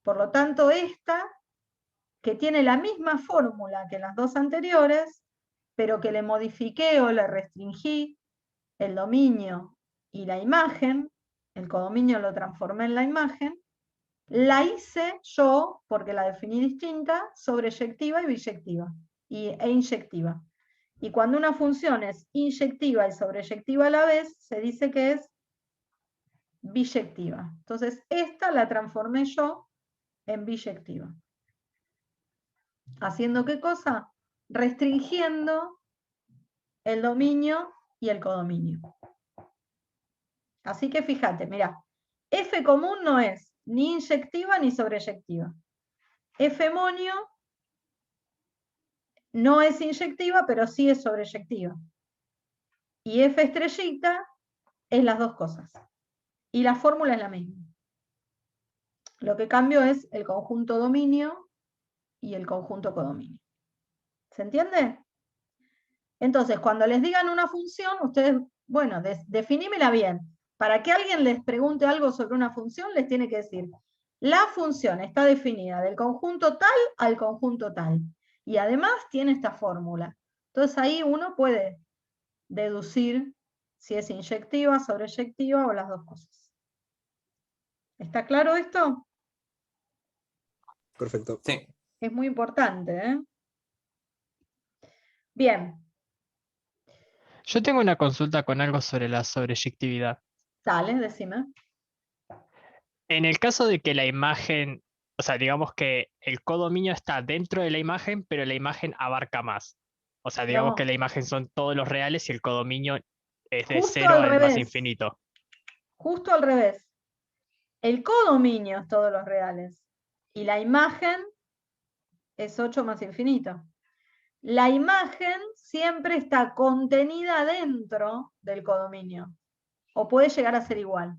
Por lo tanto, esta, que tiene la misma fórmula que las dos anteriores, pero que le modifiqué o le restringí el dominio y la imagen, el codominio lo transformé en la imagen, la hice yo, porque la definí distinta, sobreyectiva y biyectiva, e inyectiva. Y cuando una función es inyectiva y sobreyectiva a la vez, se dice que es biyectiva. Entonces, esta la transformé yo en biyectiva. ¿Haciendo qué cosa? Restringiendo el dominio y el codominio. Así que fíjate, mira, f común no es ni inyectiva ni sobreyectiva. F monio no es inyectiva, pero sí es sobreyectiva. Y f estrellita es las dos cosas. Y la fórmula es la misma. Lo que cambio es el conjunto dominio y el conjunto codominio. ¿Se entiende? Entonces, cuando les digan una función, ustedes, bueno, definímela bien. Para que alguien les pregunte algo sobre una función, les tiene que decir, la función está definida del conjunto tal al conjunto tal. Y además tiene esta fórmula. Entonces ahí uno puede deducir si es inyectiva, sobreyectiva o las dos cosas. ¿Está claro esto? Perfecto. Sí. Es muy importante, ¿eh? Bien, Yo tengo una consulta con algo sobre la sobreyectividad. dale, decime. En el caso de que la imagen, o sea, digamos que el codominio está dentro de la imagen, pero la imagen abarca más. O sea, digamos No, que la imagen son todos los reales y el codominio es de justo 0 al al más revés. infinito. Justo al revés. El codominio es todos los reales. Y la imagen es 8 más infinito. La imagen siempre está contenida dentro del codominio. O puede llegar a ser igual.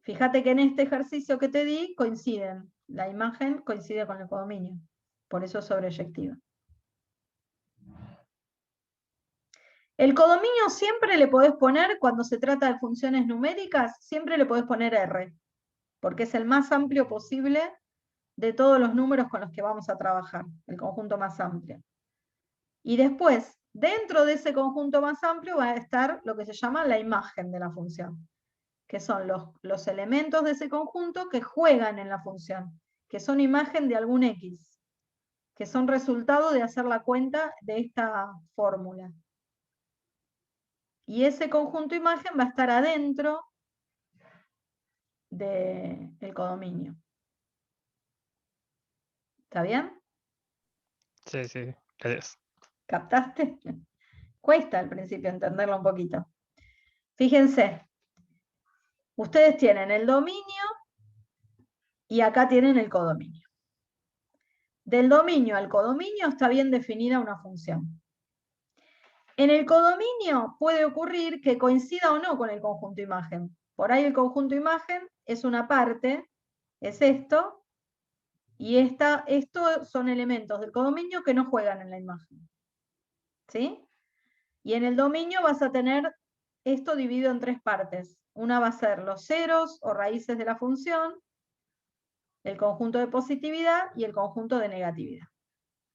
Fíjate que en este ejercicio que te di coinciden. La imagen coincide con el codominio. Por eso es sobreyectiva. El codominio siempre le podés poner, cuando se trata de funciones numéricas, siempre le podés poner R, porque es el más amplio posible de todos los números con los que vamos a trabajar, el conjunto más amplio. Y después, dentro de ese conjunto más amplio va a estar lo que se llama la imagen de la función, que son los elementos de ese conjunto que juegan en la función, que son imagen de algún X, que son resultado de hacer la cuenta de esta fórmula. Y ese conjunto imagen va a estar adentro del codominio. ¿Está bien? Sí, sí, gracias. ¿Captaste? Cuesta al principio entenderlo un poquito. Fíjense, ustedes tienen el dominio y acá tienen el codominio. Del dominio al codominio está bien definida una función. En el codominio puede ocurrir que coincida o no con el conjunto imagen. Por ahí el conjunto imagen es una parte, es esto, y esto son elementos del codominio que no juegan en la imagen. ¿Sí? Y en el dominio vas a tener esto dividido en tres partes. Una va a ser los ceros o raíces de la función, el conjunto de positividad y el conjunto de negatividad.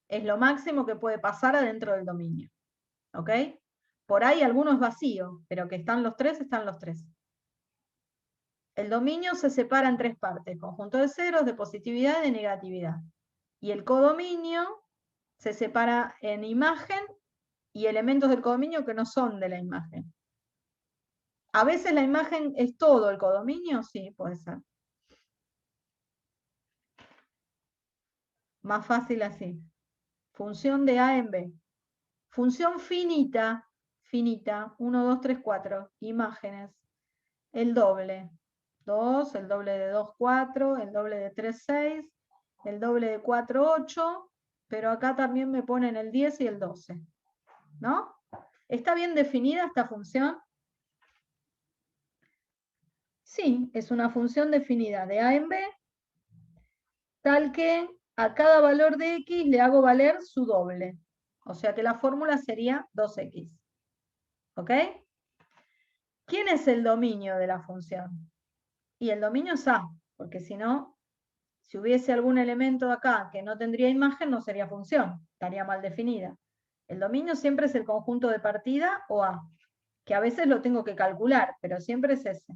Es lo máximo que puede pasar adentro del dominio. ¿Ok? Por ahí alguno es vacío, pero que están los tres, están los tres. El dominio se separa en tres partes, conjunto de ceros, de positividad y de negatividad. Y el codominio se separa en imagen y elementos del codominio que no son de la imagen. A veces la imagen es todo el codominio, sí, puede ser. Más fácil así. Función de A en B. Función finita, 1, 2, 3, 4, imágenes. El doble. 2, el doble de 2, 4, el doble de 3, 6, el doble de 4, 8, pero acá también me ponen el 10 y el 12. ¿No? ¿Está bien definida esta función? Sí, es una función definida de A en B, tal que a cada valor de X le hago valer su doble. O sea que la fórmula sería 2X. ¿Ok? ¿Quién es el dominio de la función? Y el dominio es A, porque si no, si hubiese algún elemento acá que no tendría imagen, no sería función, estaría mal definida. El dominio siempre es el conjunto de partida o A, que a veces lo tengo que calcular, pero siempre es ese.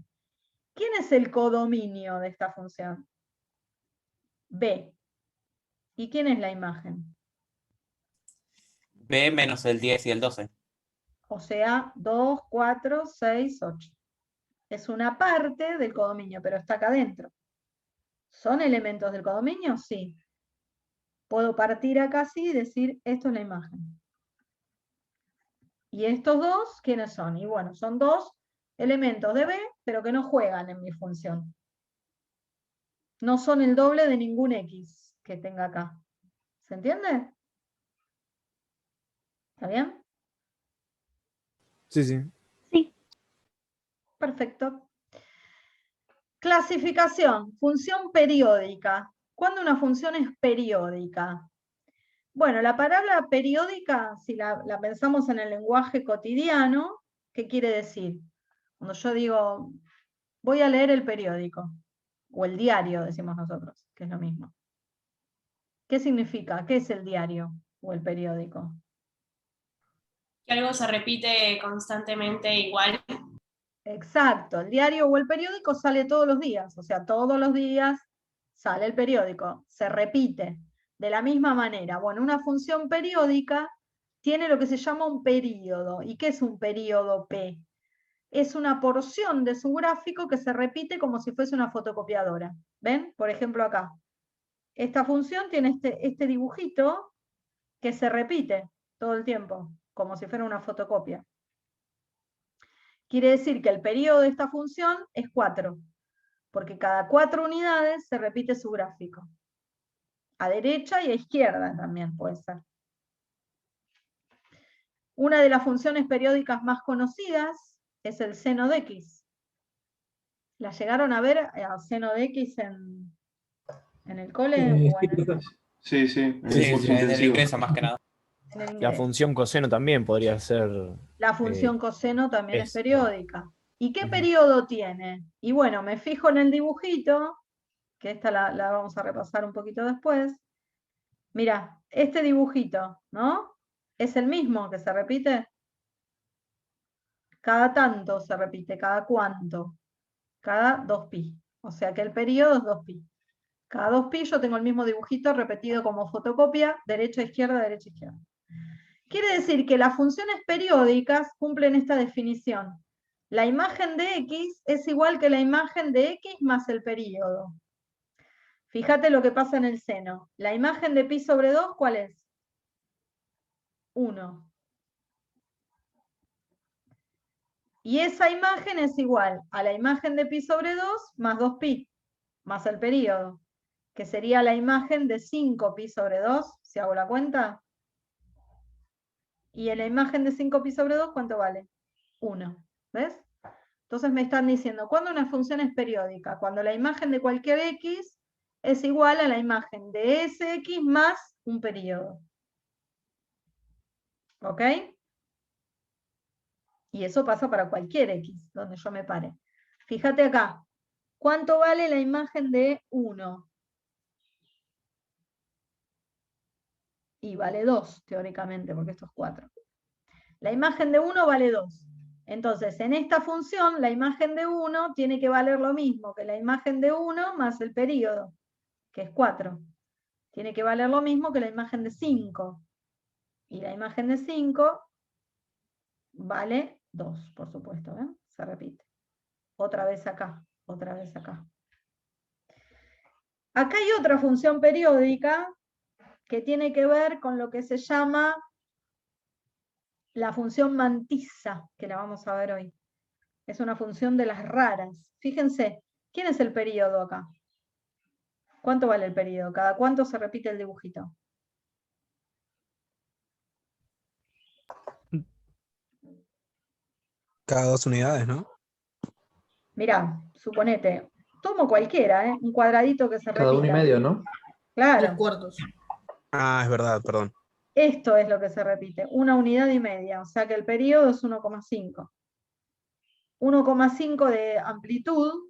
¿Quién es el codominio de esta función? B. ¿Y quién es la imagen? B menos el 10 y el 12. O sea, 2, 4, 6, 8. Es una parte del codominio, pero está acá adentro. ¿Son elementos del codominio? Sí. Puedo partir acá así y decir, esto es la imagen. ¿Y estos dos quiénes son? Y bueno, son dos elementos de B, pero que no juegan en mi función. No son el doble de ningún X que tenga acá. ¿Se entiende? ¿Está bien? Sí, sí. Sí. Perfecto. Clasificación, función periódica. ¿Cuándo una función es periódica? Bueno, la palabra periódica, si la pensamos en el lenguaje cotidiano, ¿qué quiere decir? Cuando yo digo, voy a leer el periódico, o el diario, decimos nosotros, que es lo mismo. ¿Qué significa? ¿Qué es el diario o el periódico? Que algo se repite constantemente igual. Exacto, el diario o el periódico sale todos los días, o sea, todos los días sale el periódico, se repite de la misma manera. Bueno, una función periódica tiene lo que se llama un período. ¿Y qué es un período P? Es una porción de su gráfico que se repite como si fuese una fotocopiadora. ¿Ven? Por ejemplo acá. Esta función tiene este dibujito que se repite todo el tiempo, como si fuera una fotocopia. Quiere decir que el periodo de esta función es 4, porque cada 4 unidades se repite su gráfico. A derecha y a izquierda también puede ser. Una de las funciones periódicas más conocidas es el seno de X. ¿La llegaron a ver al seno de X en el cole? Sí, sí, en el Sí, curso en el intensivo. ingreso más que nada. En el La ingreso. función coseno también podría ser. La función coseno también es es, periódica. ¿Y qué Ujú. periodo tiene? Y bueno, me fijo en el dibujito, que esta la vamos a repasar un poquito después. Mira, este dibujito, ¿no? ¿Es el mismo que se repite? Cada tanto se repite, cada cuánto. Cada 2pi. O sea que el periodo es 2pi. Cada 2pi yo tengo el mismo dibujito repetido como fotocopia, derecha, izquierda, derecha, izquierda. Quiere decir que las funciones periódicas cumplen esta definición. La imagen de X es igual que la imagen de X más el período. Fíjate lo que pasa en el seno. La imagen de pi sobre 2, ¿cuál es? 1. Y esa imagen es igual a la imagen de pi sobre 2 más 2pi, más el período, que sería la imagen de 5pi sobre 2, si hago la cuenta. Y en la imagen de 5pi sobre 2, ¿cuánto vale? 1. ¿Ves? Entonces me están diciendo, ¿cuándo una función es periódica? Cuando la imagen de cualquier x es igual a la imagen de ese x más un período. ¿Ok? Y eso pasa para cualquier x, donde yo me pare. Fíjate acá, ¿cuánto vale la imagen de 1? Y vale 2, teóricamente, porque esto es 4. La imagen de 1 vale 2. Entonces, en esta función, la imagen de 1 tiene que valer lo mismo que la imagen de 1 más el período, que es 4. Tiene que valer lo mismo que la imagen de 5. Y la imagen de 5 vale 2, por supuesto, ¿eh? Se repite. otra vez acá, otra vez acá. Acá hay otra función periódica que tiene que ver con lo que se llama la función mantissa, que la vamos a ver hoy. Es una función de las raras. Fíjense, ¿quién es el periodo acá? ¿Cuánto vale el periodo? ¿Cada cuánto se repite el dibujito? Cada 2 unidades, ¿no? Mirá, suponete, tomo cualquiera, un cuadradito que se Cada repita. 1,5, ¿no? Claro. 3/4. Ah, es verdad, perdón. Esto es lo que se repite, 1,5 unidades, o sea que el periodo es 1,5. 1,5 de amplitud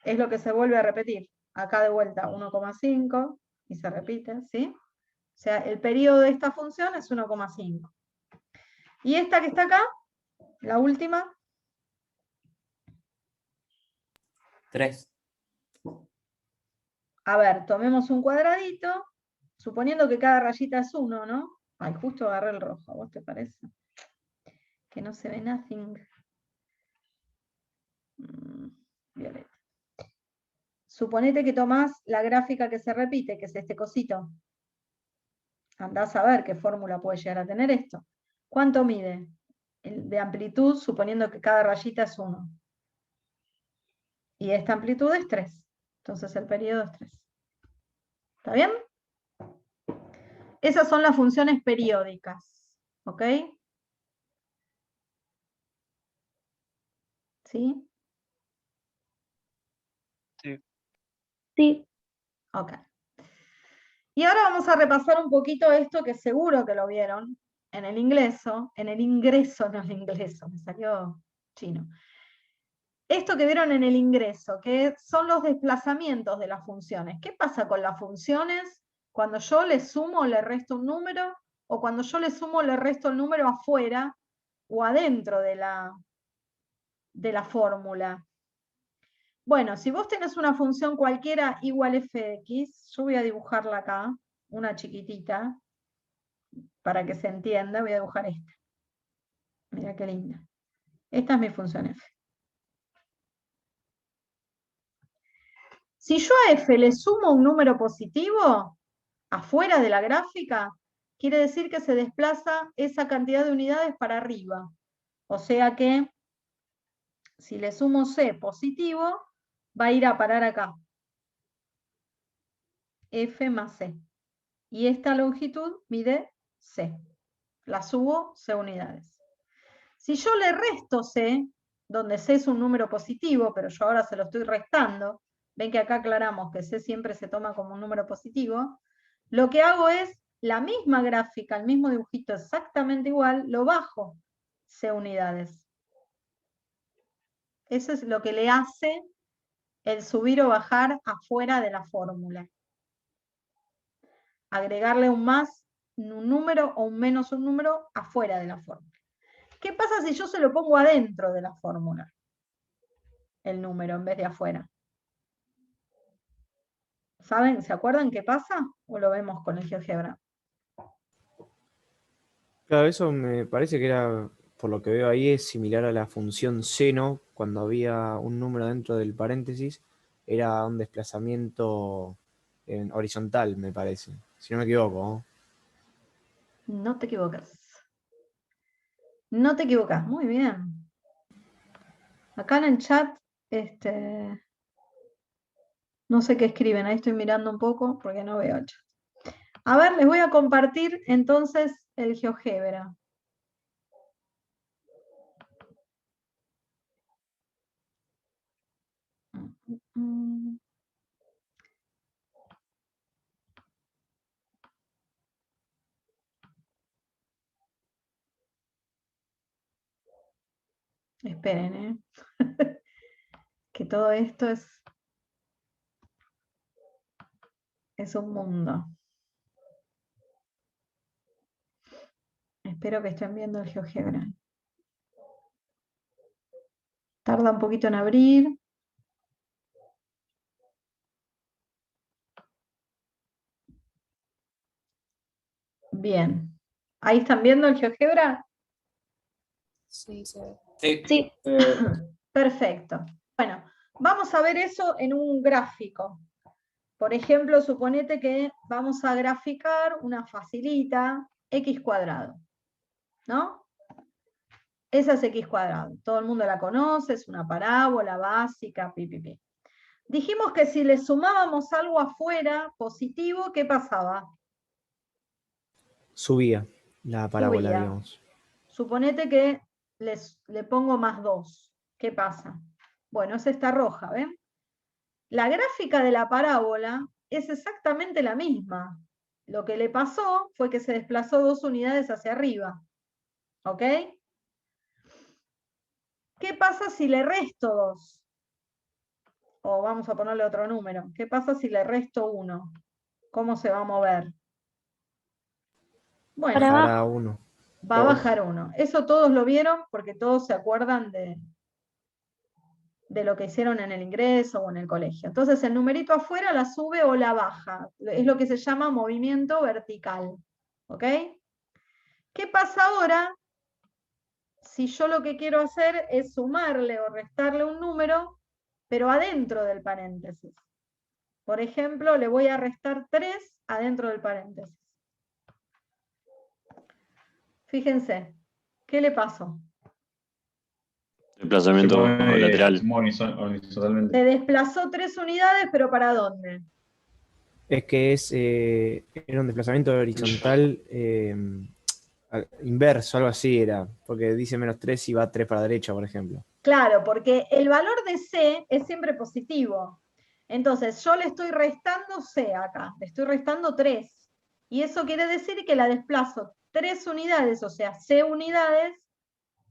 es lo que se vuelve a repetir. Acá de vuelta 1,5 y se repite, ¿sí? O sea, el periodo de esta función es 1,5. Y esta que está acá, la última, 3. a ver, tomemos un cuadradito, suponiendo que cada rayita es 1, ¿no? Ay, justo agarré el rojo, ¿a vos te parece? Que no se ve nothing. Violeta. Suponete que tomás la gráfica que se repite, que es este cosito. Andás a ver qué fórmula puede llegar a tener esto. ¿Cuánto mide? De amplitud, suponiendo que cada rayita es 1. Y esta amplitud es 3. Entonces el periodo es 3. ¿Está bien? Esas son las funciones periódicas. ¿Ok? ¿Sí? Sí. Sí. Ok. Y ahora vamos a repasar un poquito esto que seguro que lo vieron en el ingreso, no el ingreso, me salió chino. Esto que vieron en el ingreso, que son los desplazamientos de las funciones. ¿Qué pasa con las funciones cuando yo le sumo o le resto un número, o cuando yo le sumo o le resto el número afuera o adentro de la fórmula? Bueno, si vos tenés una función cualquiera igual f de x, yo voy a dibujarla acá, una chiquitita, para que se entienda, voy a dibujar esta. Mira qué linda. Esta es mi función f. Si yo a f le sumo un número positivo, afuera de la gráfica, quiere decir que se desplaza esa cantidad de unidades para arriba. O sea que, si le sumo c positivo, va a ir a parar acá. F más C. Y esta longitud mide C. La subo C unidades. Si yo le resto C, donde C es un número positivo, pero yo ahora se lo estoy restando, ven que acá aclaramos que C siempre se toma como un número positivo, lo que hago es la misma gráfica, el mismo dibujito exactamente igual, lo bajo C unidades. Eso es lo que le hace el subir o bajar afuera de la fórmula. Agregarle un más, un número o un menos un número afuera de la fórmula. ¿Qué pasa si yo se lo pongo adentro de la fórmula? El número en vez de afuera. ¿Saben? ¿Se acuerdan qué pasa? ¿O lo vemos con el GeoGebra? Claro, eso me parece que era, por lo que veo ahí, es similar a la función seno, cuando había un número dentro del paréntesis, era un desplazamiento en horizontal, me parece, si no me equivoco, ¿no? No te equivocas. No te equivocas, muy bien. Acá en el chat, no sé qué escriben, ahí estoy mirando un poco porque no veo el chat. A ver, les voy a compartir entonces el GeoGebra. Esperen, que todo esto es un mundo. Espero que estén viendo el GeoGebra. Tarda un poquito en abrir. Bien. ¿Ahí están viendo el GeoGebra? Sí, se ve. Sí. Perfecto. Bueno, Vamos a ver eso en un gráfico. Por ejemplo, suponete que vamos a graficar una facilita x cuadrado, ¿no? Esa es x cuadrado. Todo el mundo la conoce, es una parábola básica, pi. Dijimos que si le sumábamos algo afuera positivo, ¿qué pasaba? Subía la parábola, Subía. digamos. Suponete que le pongo más 2. ¿Qué pasa? Bueno, es esta roja, ¿ven? La gráfica de la parábola es exactamente la misma. Lo que le pasó fue que se desplazó 2 unidades hacia arriba. ¿Ok? ¿Qué pasa si le resto 2? O vamos a ponerle otro número. ¿Qué pasa si le resto 1? ¿Cómo se va a mover? Bueno, Bajará 1. va a bajar 1. Eso todos lo vieron porque todos se acuerdan de lo que hicieron en el ingreso o en el colegio. Entonces el numerito afuera la sube o la baja. Es lo que se llama movimiento vertical. ¿Ok? ¿Qué pasa ahora si yo lo que quiero hacer es sumarle o restarle un número, pero adentro del paréntesis? Por ejemplo, le voy a restar 3 adentro del paréntesis. Fíjense, ¿qué le pasó? Desplazamiento lateral. Se desplazó 3 unidades, pero ¿para dónde? Es que era un desplazamiento horizontal inverso, algo así era, porque dice -3 y va 3 para la derecha, por ejemplo. Claro, porque el valor de C es siempre positivo. Entonces, yo le estoy restando C acá, le estoy restando 3. Y eso quiere decir que la desplazo 3 unidades, o sea, C unidades,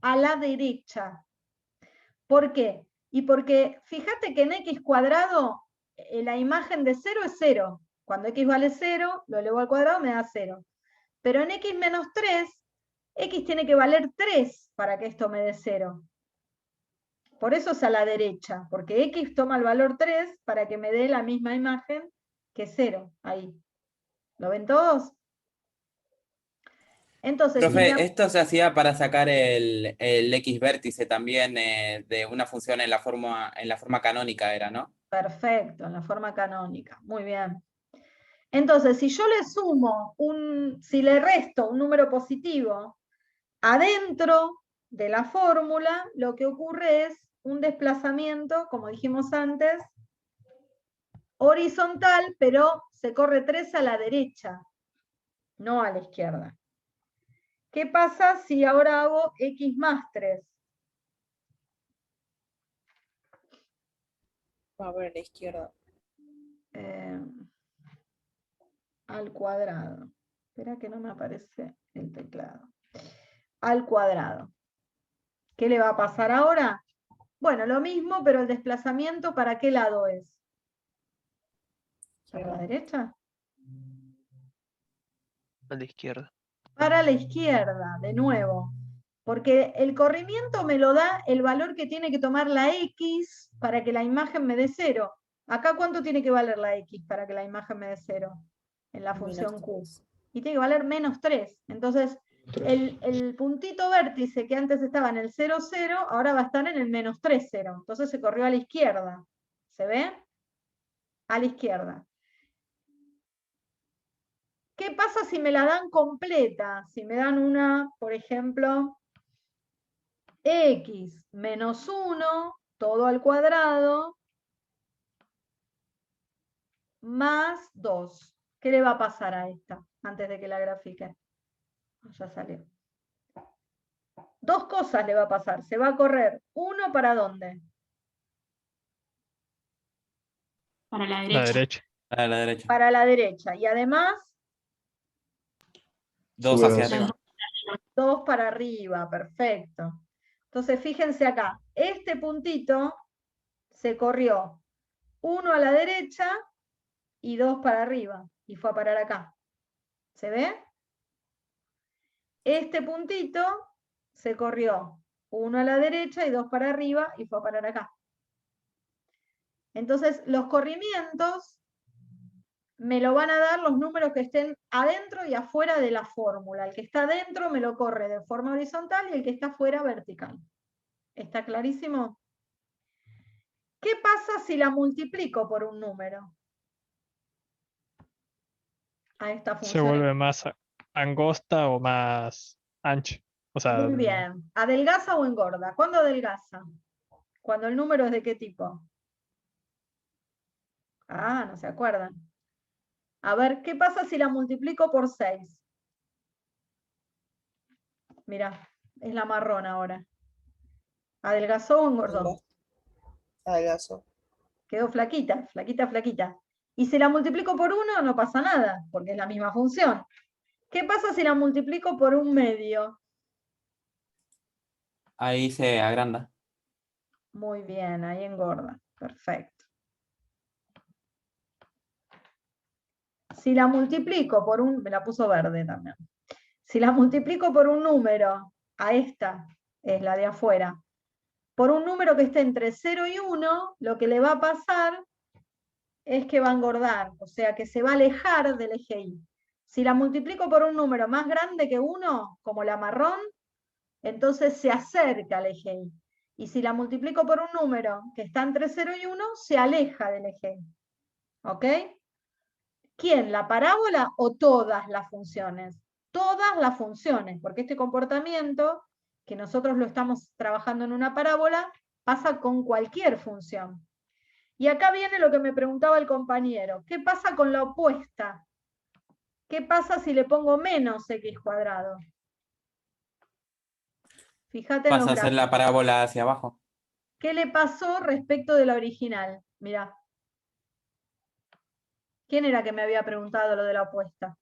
a la derecha. ¿Por qué? Y porque fíjate que en x cuadrado la imagen de 0 es 0. Cuando x vale 0, lo elevo al cuadrado, me da 0. Pero en x menos 3, x tiene que valer 3 para que esto me dé 0. Por eso es a la derecha, porque x toma el valor 3 para que me dé la misma imagen que 0. Ahí. ¿Lo ven todos? Entonces, Profe, esto se hacía para sacar el X vértice también de una función en la forma canónica, era, ¿no? Perfecto, en la forma canónica. Muy bien. Entonces, si yo le sumo si le resto un número positivo adentro de la fórmula, lo que ocurre es un desplazamiento, como dijimos antes, horizontal, pero se corre 3 a la derecha, no a la izquierda. ¿Qué pasa si ahora hago x más 3? Va a ver a la izquierda. Al cuadrado. Espera que no me aparece el teclado. Al cuadrado. ¿Qué le va a pasar ahora? Bueno, lo mismo, pero el desplazamiento, ¿para qué lado es? ¿Para la derecha? A la izquierda. Para la izquierda, de nuevo. Porque el corrimiento me lo da el valor que tiene que tomar la X para que la imagen me dé 0. Acá, ¿cuánto tiene que valer la X para que la imagen me dé 0? En la función Q. Y tiene que valer -3. Entonces, el puntito vértice que antes estaba en el 0, 0, ahora va a estar en el -3, 0. Entonces se corrió a la izquierda. ¿Se ve? A la izquierda. ¿Qué pasa si me la dan completa? Si me dan una, por ejemplo, x menos 1, todo al cuadrado, más 2. ¿Qué le va a pasar a esta antes de que la grafique? Ya salió. Dos cosas le va a pasar. Se va a correr. ¿Uno para dónde? Para la La derecha. derecha. A la derecha. Para la derecha. Y además, 2 Sube hacia dos. arriba. 2 para arriba. Perfecto. Entonces, fíjense acá. Este puntito se corrió 1 a la derecha y 2 para arriba. Y fue a parar acá. ¿Se ve? Este puntito se corrió 1 a la derecha y 2 para arriba y fue a parar acá. Entonces, los corrimientos me lo van a dar los números que estén adentro y afuera de la fórmula. El que está adentro me lo corre de forma horizontal y el que está afuera vertical. ¿Está clarísimo? ¿Qué pasa si la multiplico por un número? A esta Se función. vuelve más angosta o más ancha. O sea, Muy bien. ¿Adelgaza o engorda? ¿Cuándo adelgaza? Cuando el número es de qué tipo. Ah, no se acuerdan. A ver, ¿qué pasa si la multiplico por 6? Mirá, es la marrón ahora. ¿Adelgazó o engordó? Adelgazo. Quedó flaquita, flaquita, flaquita. Y si la multiplico por 1, no pasa nada, porque es la misma función. ¿Qué pasa si la multiplico por un medio? Ahí se agranda. Muy bien, ahí engorda. Perfecto. Si la multiplico por un... Me la puso verde también. Si la multiplico por un número, a esta es la de afuera, por un número que esté entre 0 y 1, lo que le va a pasar es que va a engordar, o sea que se va a alejar del eje Y. Si la multiplico por un número más grande que 1, como la marrón, entonces se acerca al eje Y. Y si la multiplico por un número que está entre 0 y 1, se aleja del eje Y. ¿Ok? ¿Quién? ¿La parábola o todas las funciones? Todas las funciones, porque este comportamiento, que nosotros lo estamos trabajando en una parábola, pasa con cualquier función. Y acá viene lo que me preguntaba el compañero. ¿Qué pasa con la opuesta? ¿Qué pasa si le pongo menos x cuadrado? Fíjate en los Pasa a ser la gráficos. parábola hacia abajo. ¿Qué le pasó respecto de la original? Mirá. ¿Quién era que me había preguntado lo de la opuesta?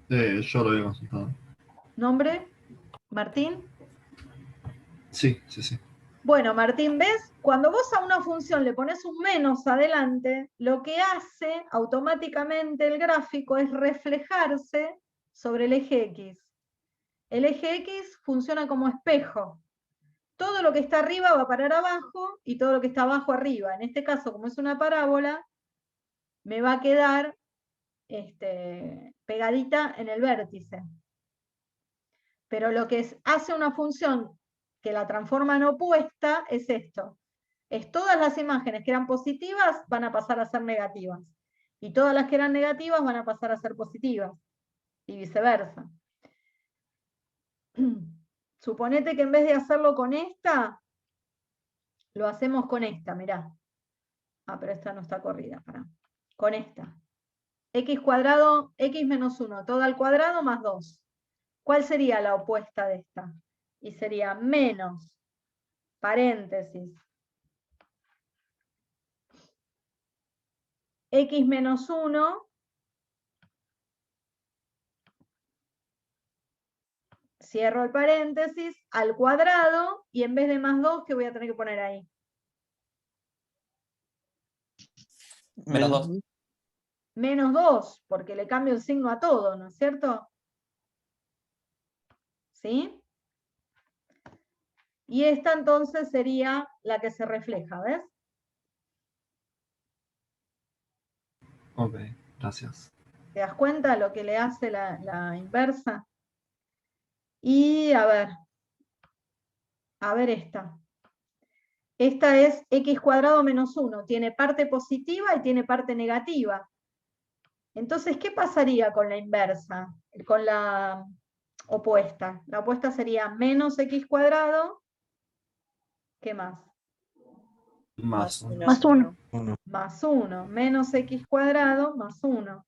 Yo lo había consultado. ¿Nombre? ¿Martín? Sí, sí, sí. Bueno, Martín, ¿ves? Cuando vos a una función le pones un menos adelante, lo que hace automáticamente el gráfico es reflejarse sobre el eje X. El eje X funciona como espejo. Todo lo que está arriba va a parar abajo y todo lo que está abajo arriba. En este caso, como es una parábola, me va a quedar pegadita en el vértice. Pero lo que hace una función que la transforma en opuesta es esto. Es todas las imágenes que eran positivas van a pasar a ser negativas. Y todas las que eran negativas van a pasar a ser positivas. Y viceversa. Suponete que en vez de hacerlo con esta, lo hacemos con esta, mirá. Ah, pero esta no está corrida, pará. Con esta. X cuadrado, X menos 1, todo al cuadrado más 2. ¿Cuál sería la opuesta de esta? Y sería menos, paréntesis, X menos 1, cierro el paréntesis, al cuadrado, y en vez de más 2, ¿qué voy a tener que poner ahí? Menos 2. Menos 2, porque le cambio el signo a todo, ¿no es cierto? ¿Sí? Y esta entonces sería la que se refleja, ¿ves? Ok, gracias. ¿Te das cuenta lo que le hace la inversa? Y a ver esta. Esta es x cuadrado menos 1, tiene parte positiva y tiene parte negativa. Entonces, ¿qué pasaría con la inversa? Con la opuesta. La opuesta sería menos x cuadrado. ¿Qué más? Más uno. Más uno. Más 1. Menos x cuadrado más 1.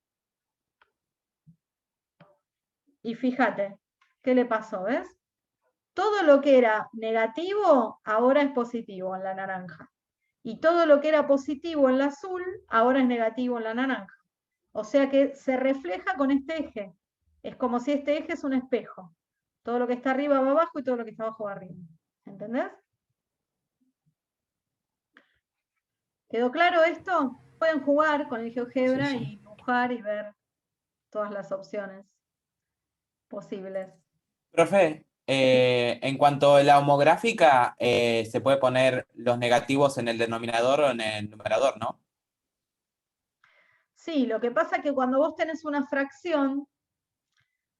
Y fíjate, ¿qué le pasó? ¿Ves? Todo lo que era negativo ahora es positivo en la naranja. Y todo lo que era positivo en la azul ahora es negativo en la naranja. O sea que se refleja con este eje. Es como si este eje es un espejo. Todo lo que está arriba va abajo y todo lo que está abajo va arriba. ¿Entendés? ¿Quedó claro esto? Pueden jugar con el GeoGebra Sí, sí. y dibujar y ver todas las opciones posibles. Profe, en cuanto a la homográfica, se puede poner los negativos en el denominador o en el numerador, ¿no? Sí, lo que pasa es que cuando vos tenés una fracción,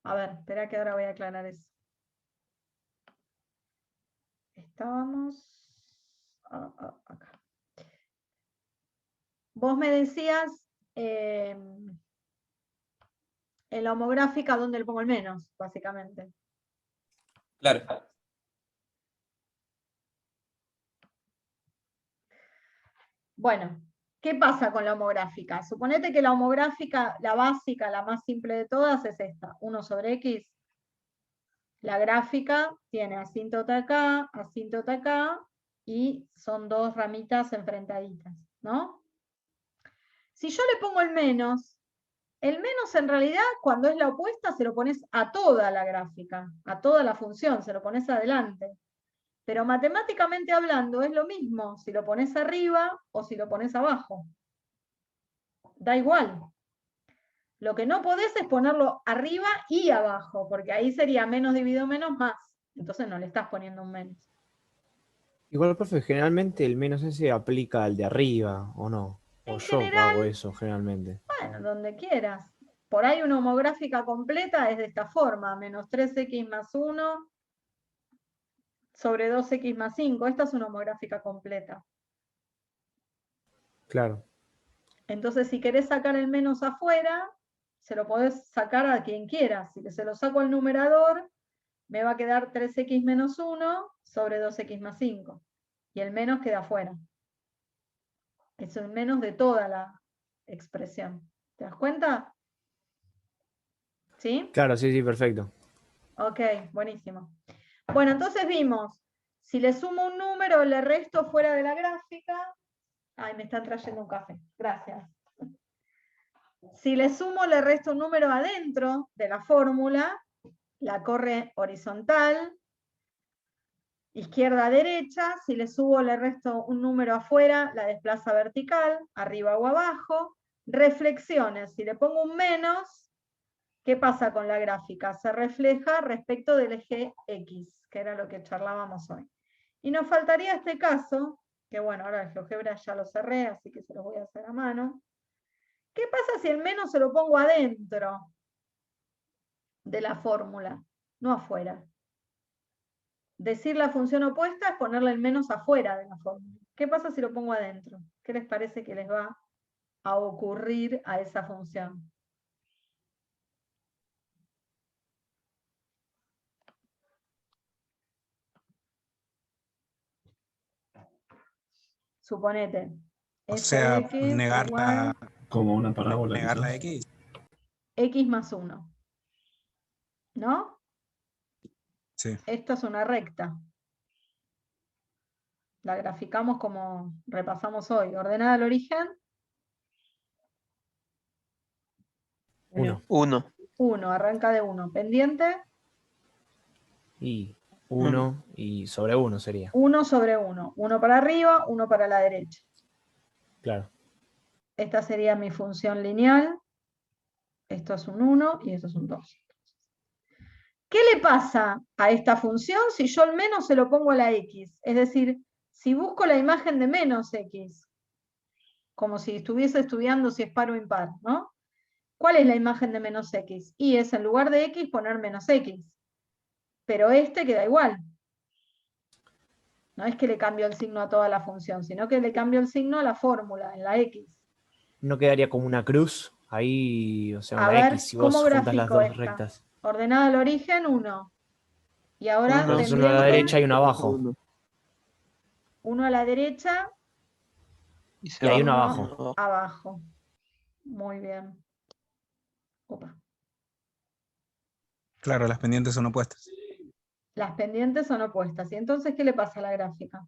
a ver, espera que ahora voy a aclarar eso. Estábamos... acá. Vos me decías, en la homográfica, ¿dónde le pongo el menos, básicamente? Claro. Bueno, ¿qué pasa con la homográfica? Suponete que la homográfica, la básica, la más simple de todas, es esta, 1 sobre x. La gráfica tiene asíntota acá, y son dos ramitas enfrentaditas, ¿no? Si yo le pongo el menos en realidad, cuando es la opuesta, se lo pones a toda la gráfica, a toda la función, se lo pones adelante. Pero matemáticamente hablando es lo mismo si lo pones arriba o si lo pones abajo. Da igual. Lo que no podés es ponerlo arriba y abajo, porque ahí sería menos dividido menos más. Entonces no le estás poniendo un menos. Igual, profe, generalmente el menos ese aplica al de arriba, ¿o no? O En yo general, hago eso generalmente. bueno, donde quieras. Por ahí una homográfica completa es de esta forma, menos 3x más 1 sobre 2x más 5. Esta es una homográfica completa. Claro. Entonces, si querés sacar el menos afuera, se lo podés sacar a quien quieras. Si se lo saco al numerador, me va a quedar 3x menos 1 sobre 2x más 5. Y el menos queda afuera. Es el menos de toda la expresión. ¿Te das cuenta? ¿Sí? Claro, sí, perfecto. Ok, buenísimo. Bueno, entonces vimos, si le sumo un número, le resto fuera de la gráfica. Ay, me están trayendo un café. Gracias. Si le sumo, le resto un número adentro de la fórmula, la corre horizontal, izquierda a derecha. Si le subo, le resto un número afuera, la desplaza vertical, arriba o abajo. Reflexiones, si le pongo un menos, ¿qué pasa con la gráfica? Se refleja respecto del eje X, que era lo que charlábamos hoy. Y nos faltaría este caso, que bueno, ahora el GeoGebra ya lo cerré, así que se lo voy a hacer a mano. ¿Qué pasa si el menos se lo pongo adentro de la fórmula, no afuera? Decir la función opuesta es ponerle el menos afuera de la fórmula. ¿Qué pasa si lo pongo adentro? ¿Qué les parece que les va a ocurrir a esa función? Suponete. O f sea, de x negar igual Como una parábola. negar la quizás. X. x más 1. ¿No? Sí. Esto es una recta. La graficamos como repasamos hoy. Ordenada al origen. 1. 1, arranca de 1. Pendiente. Y 1 y sobre 1 sería. 1 sobre 1. 1 para arriba, 1 para la derecha. Claro. Esta sería mi función lineal. Esto es un 1 y esto es un 2. ¿Qué le pasa a esta función si yo al menos se lo pongo a la x? Es decir, si busco la imagen de menos x, como si estuviese estudiando si es par o impar, ¿no? ¿Cuál es la imagen de menos x? Y es en lugar de x poner menos x. Pero este queda igual. No es que le cambio el signo a toda la función, sino que le cambio el signo a la fórmula, en la x. ¿No quedaría como una cruz ahí, o sea, A una ver, X si ¿cómo vos juntas las grafico dos esta? rectas? Ordenada al origen, 1. Y ahora Entonces uno a la pendiente, derecha y uno abajo. 1 a la derecha Y hay uno uno abajo. abajo. Muy bien. Opa. Claro, las pendientes son opuestas. Las pendientes son opuestas. ¿Y entonces qué le pasa a la gráfica?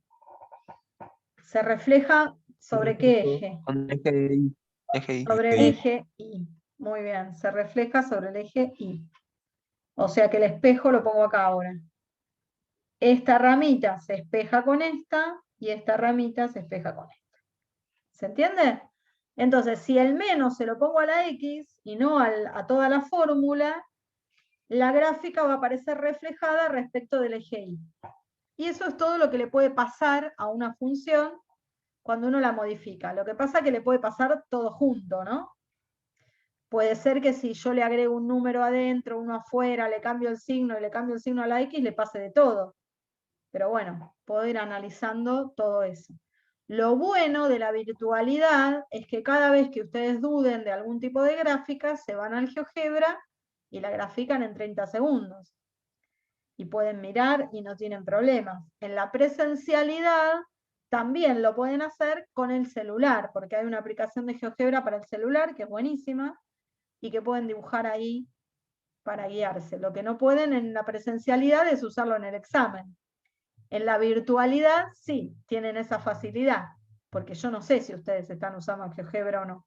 ¿Se refleja sobre qué eje? Sobre el eje Y. Muy bien, se refleja sobre el eje Y. O sea que el espejo lo pongo acá ahora. Esta ramita se espeja con esta y esta ramita se espeja con esta. ¿Se entiende? Entonces, si el menos se lo pongo a la X y no a toda la fórmula, la gráfica va a aparecer reflejada respecto del eje Y. Y eso es todo lo que le puede pasar a una función cuando uno la modifica. Lo que pasa es que le puede pasar todo junto, ¿no? Puede ser que si yo le agrego un número adentro, uno afuera, le cambio el signo y le cambio el signo a la X, le pase de todo. Pero bueno, puedo ir analizando todo eso. Lo bueno de la virtualidad es que cada vez que ustedes duden de algún tipo de gráfica, se van al GeoGebra y la grafican en 30 segundos. Y pueden mirar y no tienen problemas. En la presencialidad también lo pueden hacer con el celular, porque hay una aplicación de GeoGebra para el celular que es buenísima y que pueden dibujar ahí para guiarse. Lo que no pueden en la presencialidad es usarlo en el examen. En la virtualidad sí, tienen esa facilidad, porque yo no sé si ustedes están usando GeoGebra o no.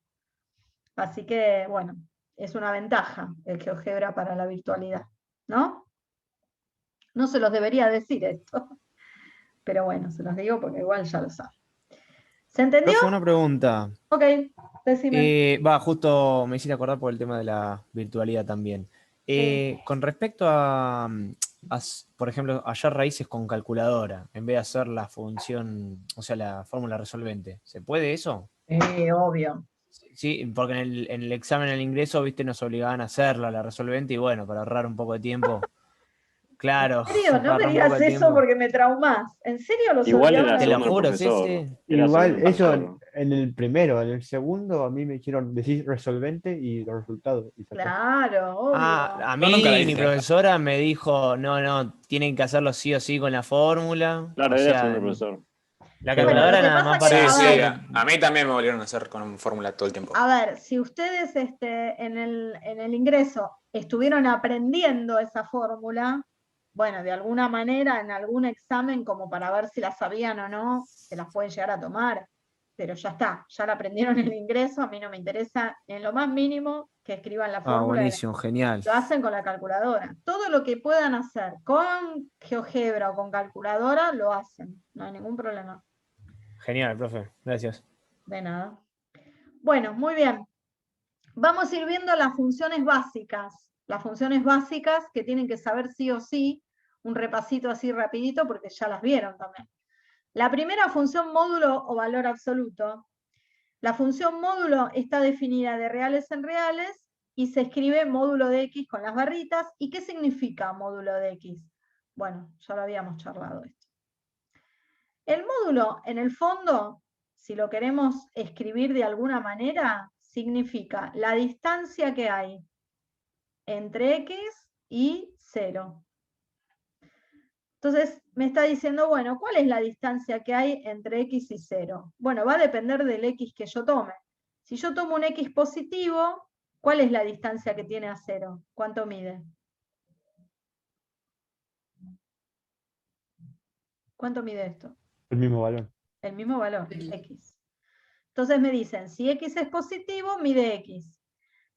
Así que, bueno, es una ventaja el GeoGebra para la virtualidad, ¿no? No se los debería decir esto, pero bueno, se los digo porque igual ya lo saben. ¿Se entendió? Profe, una pregunta. Ok, decime. Justo me hiciste acordar por el tema de la virtualidad también. Con respecto a, por ejemplo, hallar raíces con calculadora, en vez de hacer la función, o sea, la fórmula resolvente, ¿se puede eso? Obvio. Sí, porque en el examen, en el ingreso, viste, nos obligaban a hacerla, la resolvente, y bueno, para ahorrar un poco de tiempo. Claro. ¿En serio? No para me ahorrar un digas poco de eso tiempo. porque me traumás. ¿En serio los Igual obligaron era a Te lo segundo el juro, sí, profesor. sí. Era Igual segundo el eso profesor. en el primero, en el segundo a mí me hicieron decir resolvente y los resultados. Y sacó. Claro, obvio. A Yo nunca la mí mi hice. profesora me dijo, no, tienen que hacerlo sí o sí con la fórmula. Claro, O era sea, segundo el profesor. la Pero Bueno, lo calculadora que nada pasa más que, para... Sí, a sí, ver, a mí también me volvieron a hacer con fórmula todo el tiempo. si ustedes en el ingreso estuvieron aprendiendo esa fórmula, bueno, de alguna manera en algún examen como para ver si la sabían o no, se las pueden llegar a tomar, pero ya está, ya la aprendieron en el ingreso, a mí no me interesa en lo más mínimo que escriban la Ah, fórmula, buenísimo, genial. lo hacen con la calculadora. Todo lo que puedan hacer con GeoGebra o con calculadora, lo hacen, no hay ningún problema. Genial, profe, gracias. De nada. Bueno, muy bien. Vamos a ir viendo las funciones básicas que tienen que saber sí o sí, un repasito así rapidito porque ya las vieron también. La primera función módulo o valor absoluto. La función módulo está definida de reales en reales y se escribe módulo de x con las barritas. ¿Y qué significa módulo de x? Bueno, ya lo habíamos charlado esto. El módulo, en el fondo, si lo queremos escribir de alguna manera, significa la distancia que hay entre x y 0. Entonces me está diciendo, bueno, ¿cuál es la distancia que hay entre x y 0? Bueno, va a depender del x que yo tome. Si yo tomo un x positivo, ¿cuál es la distancia que tiene a 0? ¿Cuánto mide? ¿Cuánto mide esto? El mismo valor. El mismo valor, x. Entonces me dicen, si x es positivo, mide x.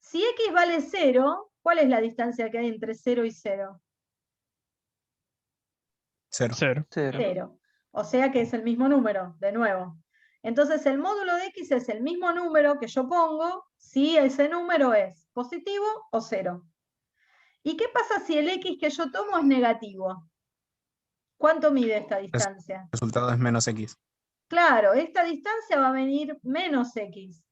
Si x vale 0, ¿cuál es la distancia que hay entre 0 y 0? 0. 0. O sea que es el mismo número, de nuevo. Entonces el módulo de x es el mismo número que yo pongo si ese número es positivo o 0. ¿Y qué pasa si el x que yo tomo es negativo? ¿Cuánto mide esta distancia? El resultado es menos x. Claro, esta distancia va a venir menos x.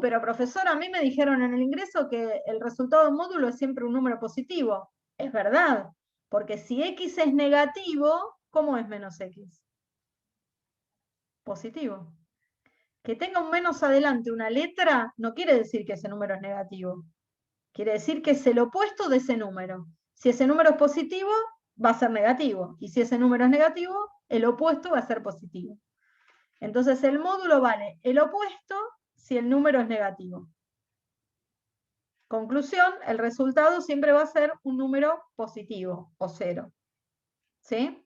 Pero profesor, a mí me dijeron en el ingreso que el resultado de módulo es siempre un número positivo. Es verdad, porque si x es negativo, ¿cómo es menos x? Positivo. Que tenga un menos adelante una letra no quiere decir que ese número es negativo. Quiere decir que es el opuesto de ese número. Si ese número es positivo, va a ser negativo. Y si ese número es negativo, el opuesto va a ser positivo. Entonces el módulo vale el opuesto si el número es negativo. Conclusión, el resultado siempre va a ser un número positivo o 0. ¿Sí?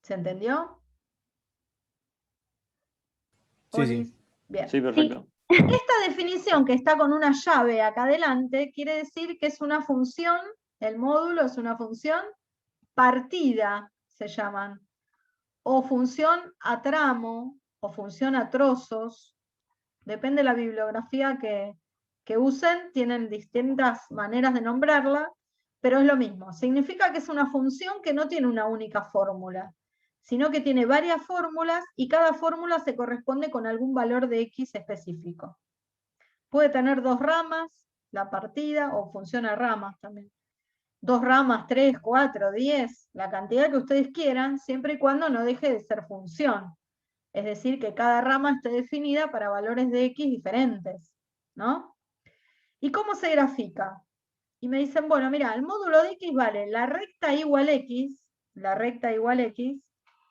¿Se entendió? Sí, sí. Bien. Sí, perfecto. Esta definición que está con una llave acá adelante quiere decir que es una función, el módulo es una función partida, se llaman, o función a tramo, o función a trozos, depende de la bibliografía que usen, tienen distintas maneras de nombrarla, pero es lo mismo. Significa que es una función que no tiene una única fórmula, sino que tiene varias fórmulas y cada fórmula se corresponde con algún valor de x específico. Puede tener 2 ramas, la partida, o función a ramas también. 2 ramas, 3, 4, 10, la cantidad que ustedes quieran, siempre y cuando no deje de ser función. Es decir, que cada rama esté definida para valores de x diferentes, ¿no? ¿Y cómo se grafica? Y me dicen, bueno, mira, el módulo de x vale la recta igual x,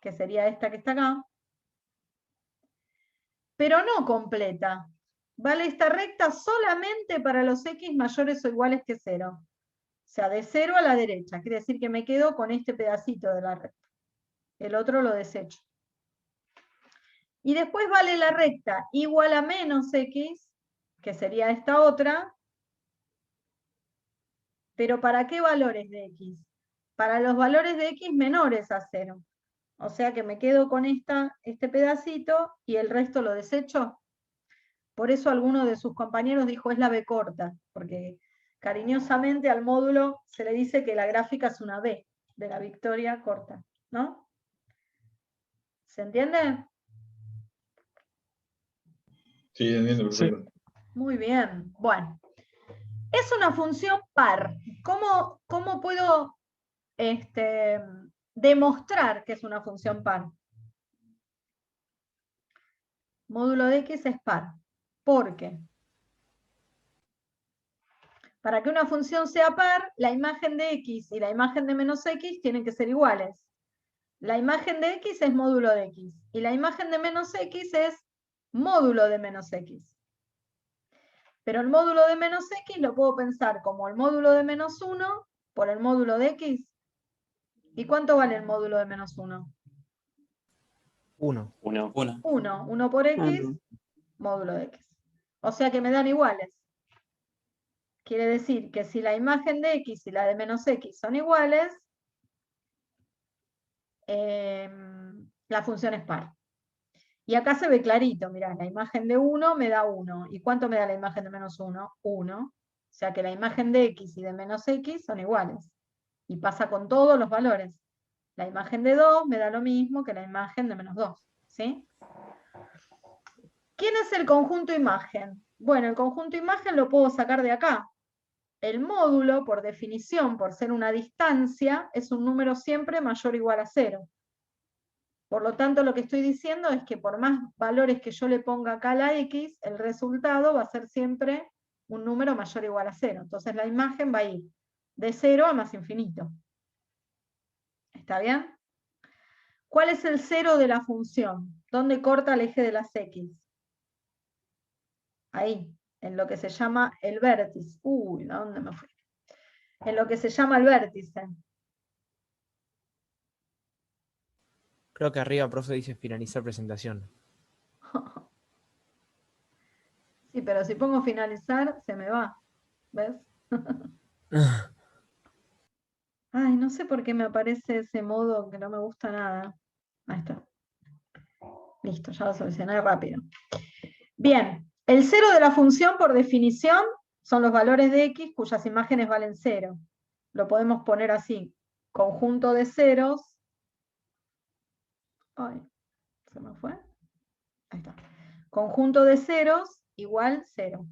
que sería esta que está acá, pero no completa. Vale esta recta solamente para los x mayores o iguales que 0. O sea, de 0 a la derecha. Quiere decir que me quedo con este pedacito de la recta. El otro lo desecho. Y después vale la recta igual a menos x, que sería esta otra. ¿Pero para qué valores de x? Para los valores de x menores a 0. O sea que me quedo con este pedacito y el resto lo desecho. Por eso alguno de sus compañeros dijo es la B corta, porque cariñosamente al módulo se le dice que la gráfica es una B de la victoria corta, ¿no? ¿Se entiende? Sí, entiendo, perfecto. Muy bien. Bueno, es una función par. ¿Cómo puedo demostrar que es una función par? Módulo de x es par. ¿Por qué? Para que una función sea par, la imagen de x y la imagen de menos x tienen que ser iguales. La imagen de x es módulo de x y la imagen de menos x es módulo de menos x. Pero el módulo de menos x lo puedo pensar como el módulo de menos 1 por el módulo de x. ¿Y cuánto vale el módulo de menos 1? 1. 1. 1 por x, módulo de x. O sea que me dan iguales. Quiere decir que si la imagen de x y la de menos x son iguales, la función es par. Y acá se ve clarito, mirá, la imagen de 1 me da 1. ¿Y cuánto me da la imagen de menos 1? 1. O sea que la imagen de x y de menos x son iguales. Y pasa con todos los valores. La imagen de 2 me da lo mismo que la imagen de menos 2. ¿Sí? ¿Quién es el conjunto imagen? Bueno, el conjunto imagen lo puedo sacar de acá. El módulo, por definición, por ser una distancia, es un número siempre mayor o igual a 0. Por lo tanto, lo que estoy diciendo es que por más valores que yo le ponga acá a la x, el resultado va a ser siempre un número mayor o igual a 0. Entonces la imagen va a ir de 0 a más infinito. ¿Está bien? ¿Cuál es el 0 de la función? ¿Dónde corta el eje de las x? Ahí, en lo que se llama el vértice. Uy, ¿a dónde me fui? En lo que se llama el vértice. Creo que arriba, profe, dice finalizar presentación. Sí, pero si pongo finalizar, se me va. ¿Ves? Ay, no sé por qué me aparece ese modo que no me gusta nada. Ahí está. Listo, ya lo solucioné rápido. Bien, el 0 de la función por definición son los valores de x cuyas imágenes valen 0. Lo podemos poner así. Conjunto de ceros. Ay, ¿se me fue? Ahí está. Conjunto de ceros igual 0.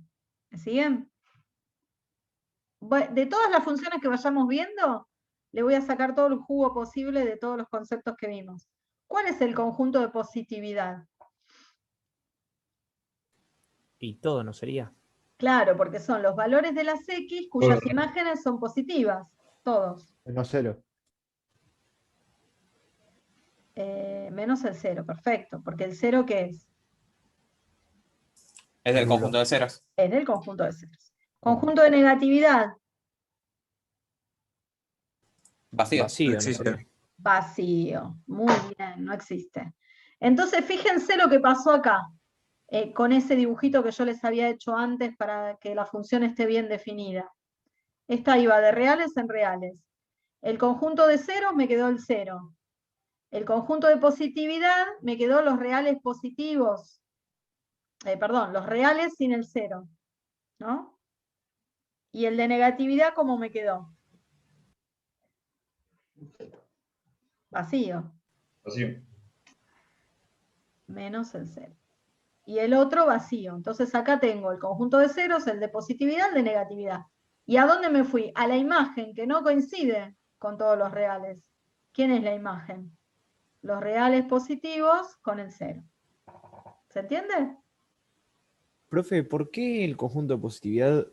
¿Me siguen? De todas las funciones que vayamos viendo, le voy a sacar todo el jugo posible de todos los conceptos que vimos. ¿Cuál es el conjunto de positividad? Y todo, ¿no sería? Claro, porque son los valores de las x cuyas imágenes son positivas, todos. Menos 0. Menos el 0, perfecto, porque el 0 ¿qué es? Es del conjunto de ceros. Es del conjunto de ceros. Conjunto de negatividad. Vacío. Vacío, No ¿no existe. sería? Vacío. Muy bien, no existe. Entonces, fíjense lo que pasó acá, con ese dibujito que yo les había hecho antes para que la función esté bien definida. Esta iba de reales en reales. El conjunto de ceros me quedó el 0. El conjunto de positividad me quedó los reales positivos. Perdón, los reales sin el 0. ¿No? Y el de negatividad, ¿cómo me quedó? Vacío. Vacío. Menos el 0. Y el otro vacío. Entonces acá tengo el conjunto de ceros, el de positividad, el de negatividad. ¿Y a dónde me fui? A la imagen que no coincide con todos los reales. ¿Quién es la imagen? Los reales positivos con el 0. ¿Se entiende? Profe, ¿por qué el conjunto de positividad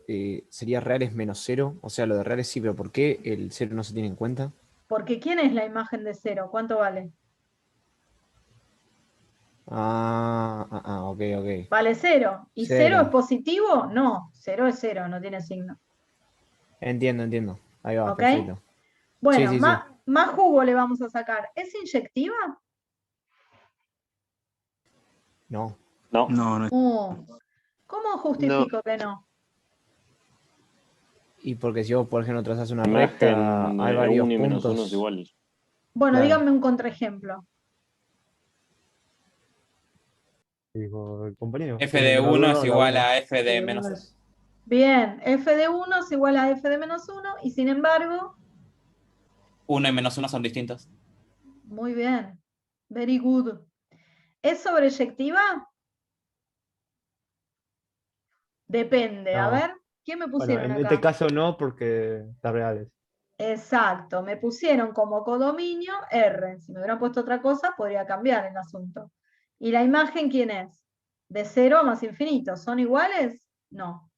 sería reales menos 0? O sea, lo de reales sí, pero ¿por qué el 0 no se tiene en cuenta? Porque ¿quién es la imagen de 0? ¿Cuánto vale? Ok, ok. Vale 0. ¿Y 0 es 0. positivo? No, 0 es 0, no tiene signo. Entiendo, entiendo. Ahí va, ¿Ok? perfecto. Bueno, Sí, sí, sí. más jugo le vamos a sacar. ¿Es inyectiva? No. No. No, ¿Cómo justifico que no? Y porque si vos, por ejemplo, trazás una recta, Imagen hay varios 1 y menos 1 es puntos. igual. Bueno, Claro. díganme un contraejemplo. Digo, el compañero. F de 1 es la igual uno. a F de Sí, menos uno 1. es- Bien, f de 1 es igual a f de menos 1 y sin embargo, 1 y menos 1 son distintos. muy bien, very good. ¿Es sobreyectiva? Depende, a No. ver, ¿qué me Bueno, pusieron en este acá? caso no, porque está reales. Exacto, me pusieron como codominio R. Si me hubieran puesto otra cosa, podría cambiar el asunto. ¿Y la imagen quién es? De 0 a más infinito. ¿Son iguales? No,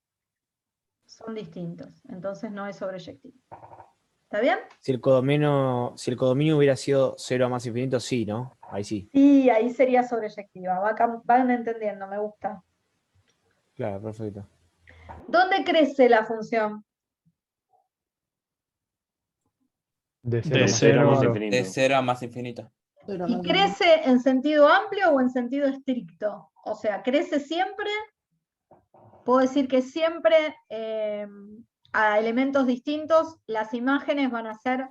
son distintos. Entonces no es sobreyectivo. ¿Está bien? Si el codominio hubiera sido 0 a más infinito, sí, ¿no? Ahí sí. Sí, ahí sería sobreyectiva. Van entendiendo, me gusta. Claro, perfecto. ¿Dónde crece la función? De De 0 más 0 infinito. De 0 a más infinito. ¿Y crece en sentido amplio o en sentido estricto? O sea, ¿crece siempre? Puedo decir que siempre a elementos distintos las imágenes van a ser,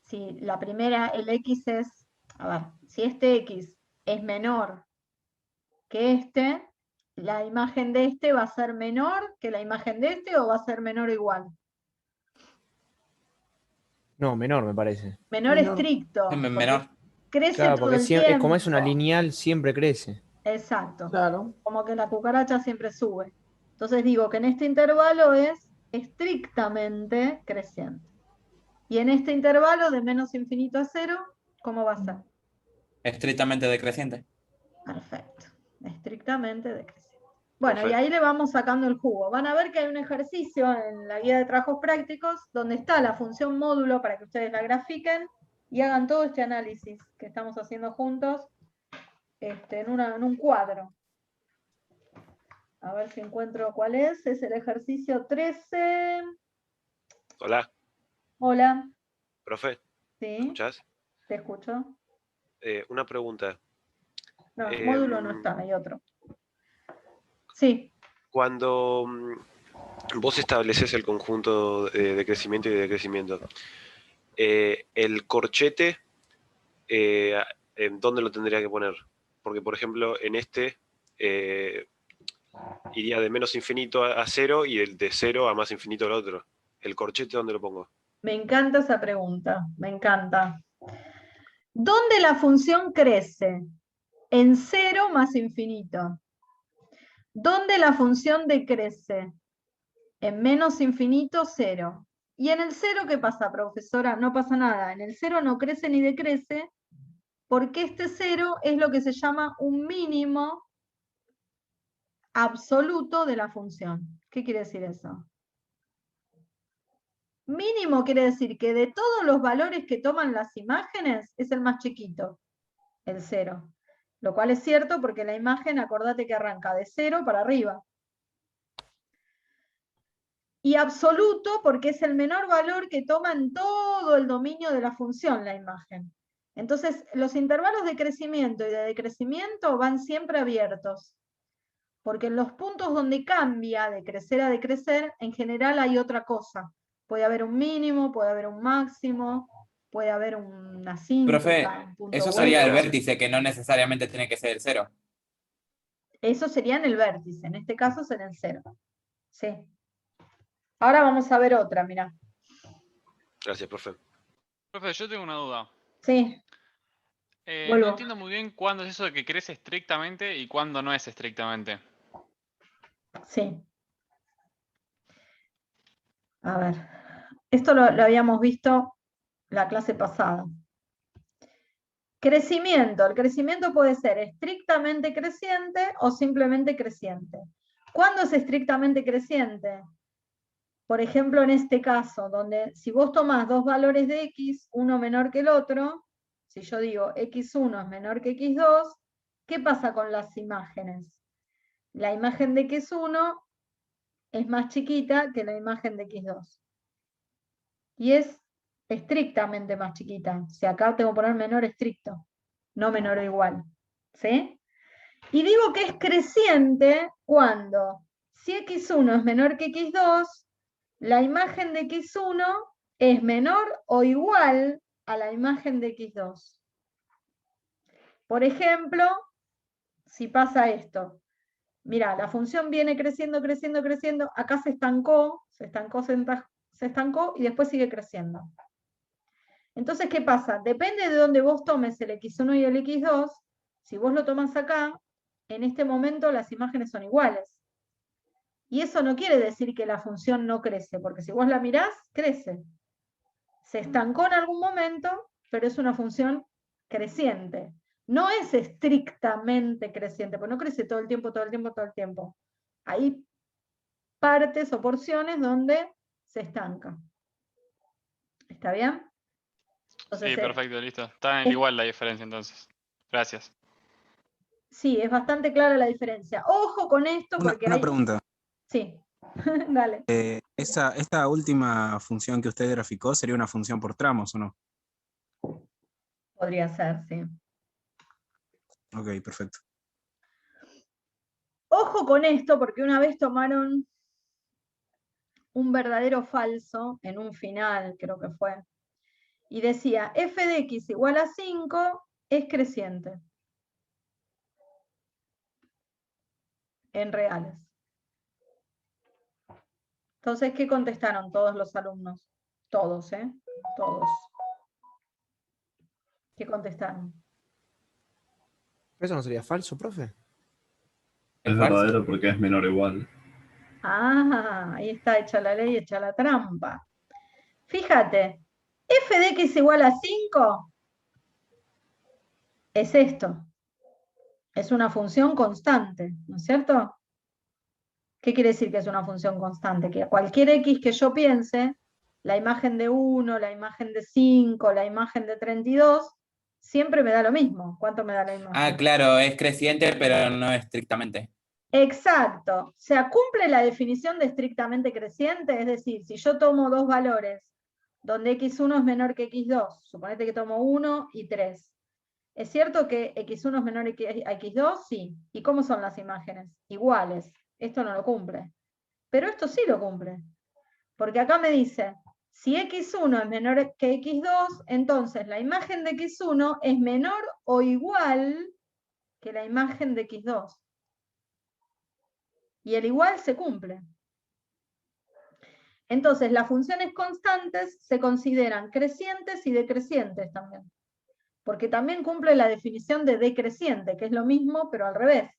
si la primera, el X es, a ver, si este X es menor que este, la imagen de este va a ser menor que la imagen de este o va a ser menor o igual. No, menor me parece. Menor estricto, porque Menor. crece Claro, todo porque el es como es una tiempo. lineal, siempre crece. Exacto. Claro. Como que la cucaracha siempre sube. Entonces digo que en este intervalo es estrictamente creciente. Y en este intervalo de menos infinito a 0, ¿cómo va a ser? Estrictamente decreciente. Perfecto. Estrictamente decreciente. Bueno, y Profe. ahí le vamos sacando el jugo. Van a ver que hay un ejercicio en la guía de trabajos prácticos donde está la función módulo para que ustedes la grafiquen y hagan todo este análisis que estamos haciendo juntos en un cuadro. A ver si encuentro cuál es. Es el ejercicio 13. Hola, Hola. profe, ¿Sí? ¿me escuchás? Te escucho. Una pregunta. No, módulo no está, hay otro. Sí. Cuando vos estableces el conjunto de crecimiento y de decrecimiento, el corchete, ¿en dónde lo tendría que poner? Porque, por ejemplo, en este iría de menos infinito a 0 y el de 0 a más infinito al otro. ¿El corchete dónde lo pongo? Me encanta esa pregunta, me encanta. ¿Dónde la función crece? En 0 más infinito. ¿Dónde la función decrece? En menos infinito, 0. ¿Y en el 0 qué pasa, profesora? No pasa nada. En el 0 no crece ni decrece, porque este 0 es lo que se llama un mínimo absoluto de la función. ¿Qué quiere decir eso? Mínimo quiere decir que de todos los valores que toman las imágenes es el más chiquito, el 0. Lo cual es cierto porque la imagen, acordate que arranca de 0 para arriba. Y absoluto porque es el menor valor que toma en todo el dominio de la función la imagen. Entonces, los intervalos de crecimiento y de decrecimiento van siempre abiertos. Porque en los puntos donde cambia de crecer a decrecer, en general hay otra cosa. Puede haber un mínimo, puede haber un máximo, puede haber una Profe, asíntota, un punto eso sería el hueco. vértice, que no necesariamente tiene que ser el 0. Eso sería en el vértice, en este caso es en el 0. Sí. Ahora vamos a ver otra, mirá. Gracias, profe. Profe, yo tengo una duda. Sí. No Vuelvo. entiendo muy bien cuándo es eso de que crece estrictamente y cuándo no es estrictamente. Sí. A ver, esto lo habíamos visto la clase pasada. Crecimiento. El crecimiento puede ser estrictamente creciente o simplemente creciente. ¿Cuándo es estrictamente creciente? Por ejemplo, en este caso, donde si vos tomás dos valores de x, uno menor que el otro, si yo digo x1 es menor que x2, ¿qué pasa con las imágenes? La imagen de x1 es más chiquita que la imagen de x2. Y es estrictamente más chiquita. O sea, acá tengo que poner menor estricto, no menor o igual. ¿Sí? Y digo que es creciente cuando, si x1 es menor que x2, la imagen de x1 es menor o igual a la imagen de x2. Por ejemplo, si pasa esto. Mirá, la función viene creciendo, creciendo, creciendo. Acá se estancó y después sigue creciendo. Entonces, ¿qué pasa? Depende de dónde vos tomes el x1 y el x2. Si vos lo tomás acá, en este momento las imágenes son iguales. Y eso no quiere decir que la función no crece, porque si vos la mirás, crece. Se estancó en algún momento, pero es una función creciente. No es estrictamente creciente, porque no crece todo el tiempo, todo el tiempo, todo el tiempo. Hay partes o porciones donde se estanca. ¿Está bien? Entonces, Sí, perfecto, listo. Está igual la diferencia entonces. Gracias. Sí, es bastante clara la diferencia. Ojo con esto porque Una hay... pregunta. Sí, dale. Esta última función que usted graficó sería una función por tramos, ¿o no? Podría ser, sí. Ok, perfecto. Ojo con esto porque una vez tomaron un verdadero falso en un final, creo que fue, y decía f de x igual a 5 es creciente en reales. Entonces, ¿qué contestaron todos los alumnos? Todos, ¿eh? Todos. ¿Qué contestaron? ¿Eso no sería falso, profe? Es verdadero porque es menor o igual. Ah, ahí está hecha la ley, hecha la trampa. Fíjate, f de x igual a 5 es esto. Es una función constante, ¿no es cierto? ¿Qué quiere decir que es una función constante? Que a cualquier x que yo piense, la imagen de 1, la imagen de 5, la imagen de 32, siempre me da lo mismo. ¿Cuánto me da la imagen? Ah, claro, es creciente, pero no estrictamente. Exacto. O sea, cumple la definición de estrictamente creciente, es decir, si yo tomo dos valores donde x1 es menor que x2, suponete que tomo 1 y 3. ¿Es cierto que x1 es menor a x2? Sí. ¿Y cómo son las imágenes? Iguales. Esto no lo cumple. Pero esto sí lo cumple. Porque acá me dice, si x1 es menor que x2, entonces la imagen de x1 es menor o igual que la imagen de x2. Y el igual se cumple. Entonces, las funciones constantes se consideran crecientes y decrecientes también. Porque también cumple la definición de decreciente, que es lo mismo, pero al revés.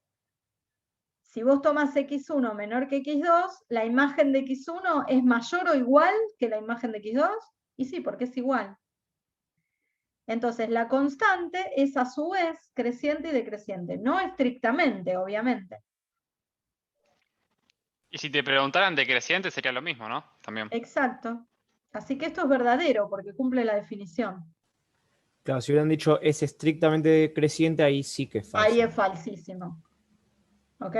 Si vos tomás x1 menor que x2, la imagen de x1 es mayor o igual que la imagen de x2, y sí, porque es igual. Entonces, la constante es a su vez creciente y decreciente. No estrictamente, obviamente. Y si te preguntaran decreciente sería lo mismo, ¿no? También. Exacto. Así que esto es verdadero, porque cumple la definición. Claro, si hubieran dicho es estrictamente creciente, ahí sí que es falso. Ahí es falsísimo. ¿Ok?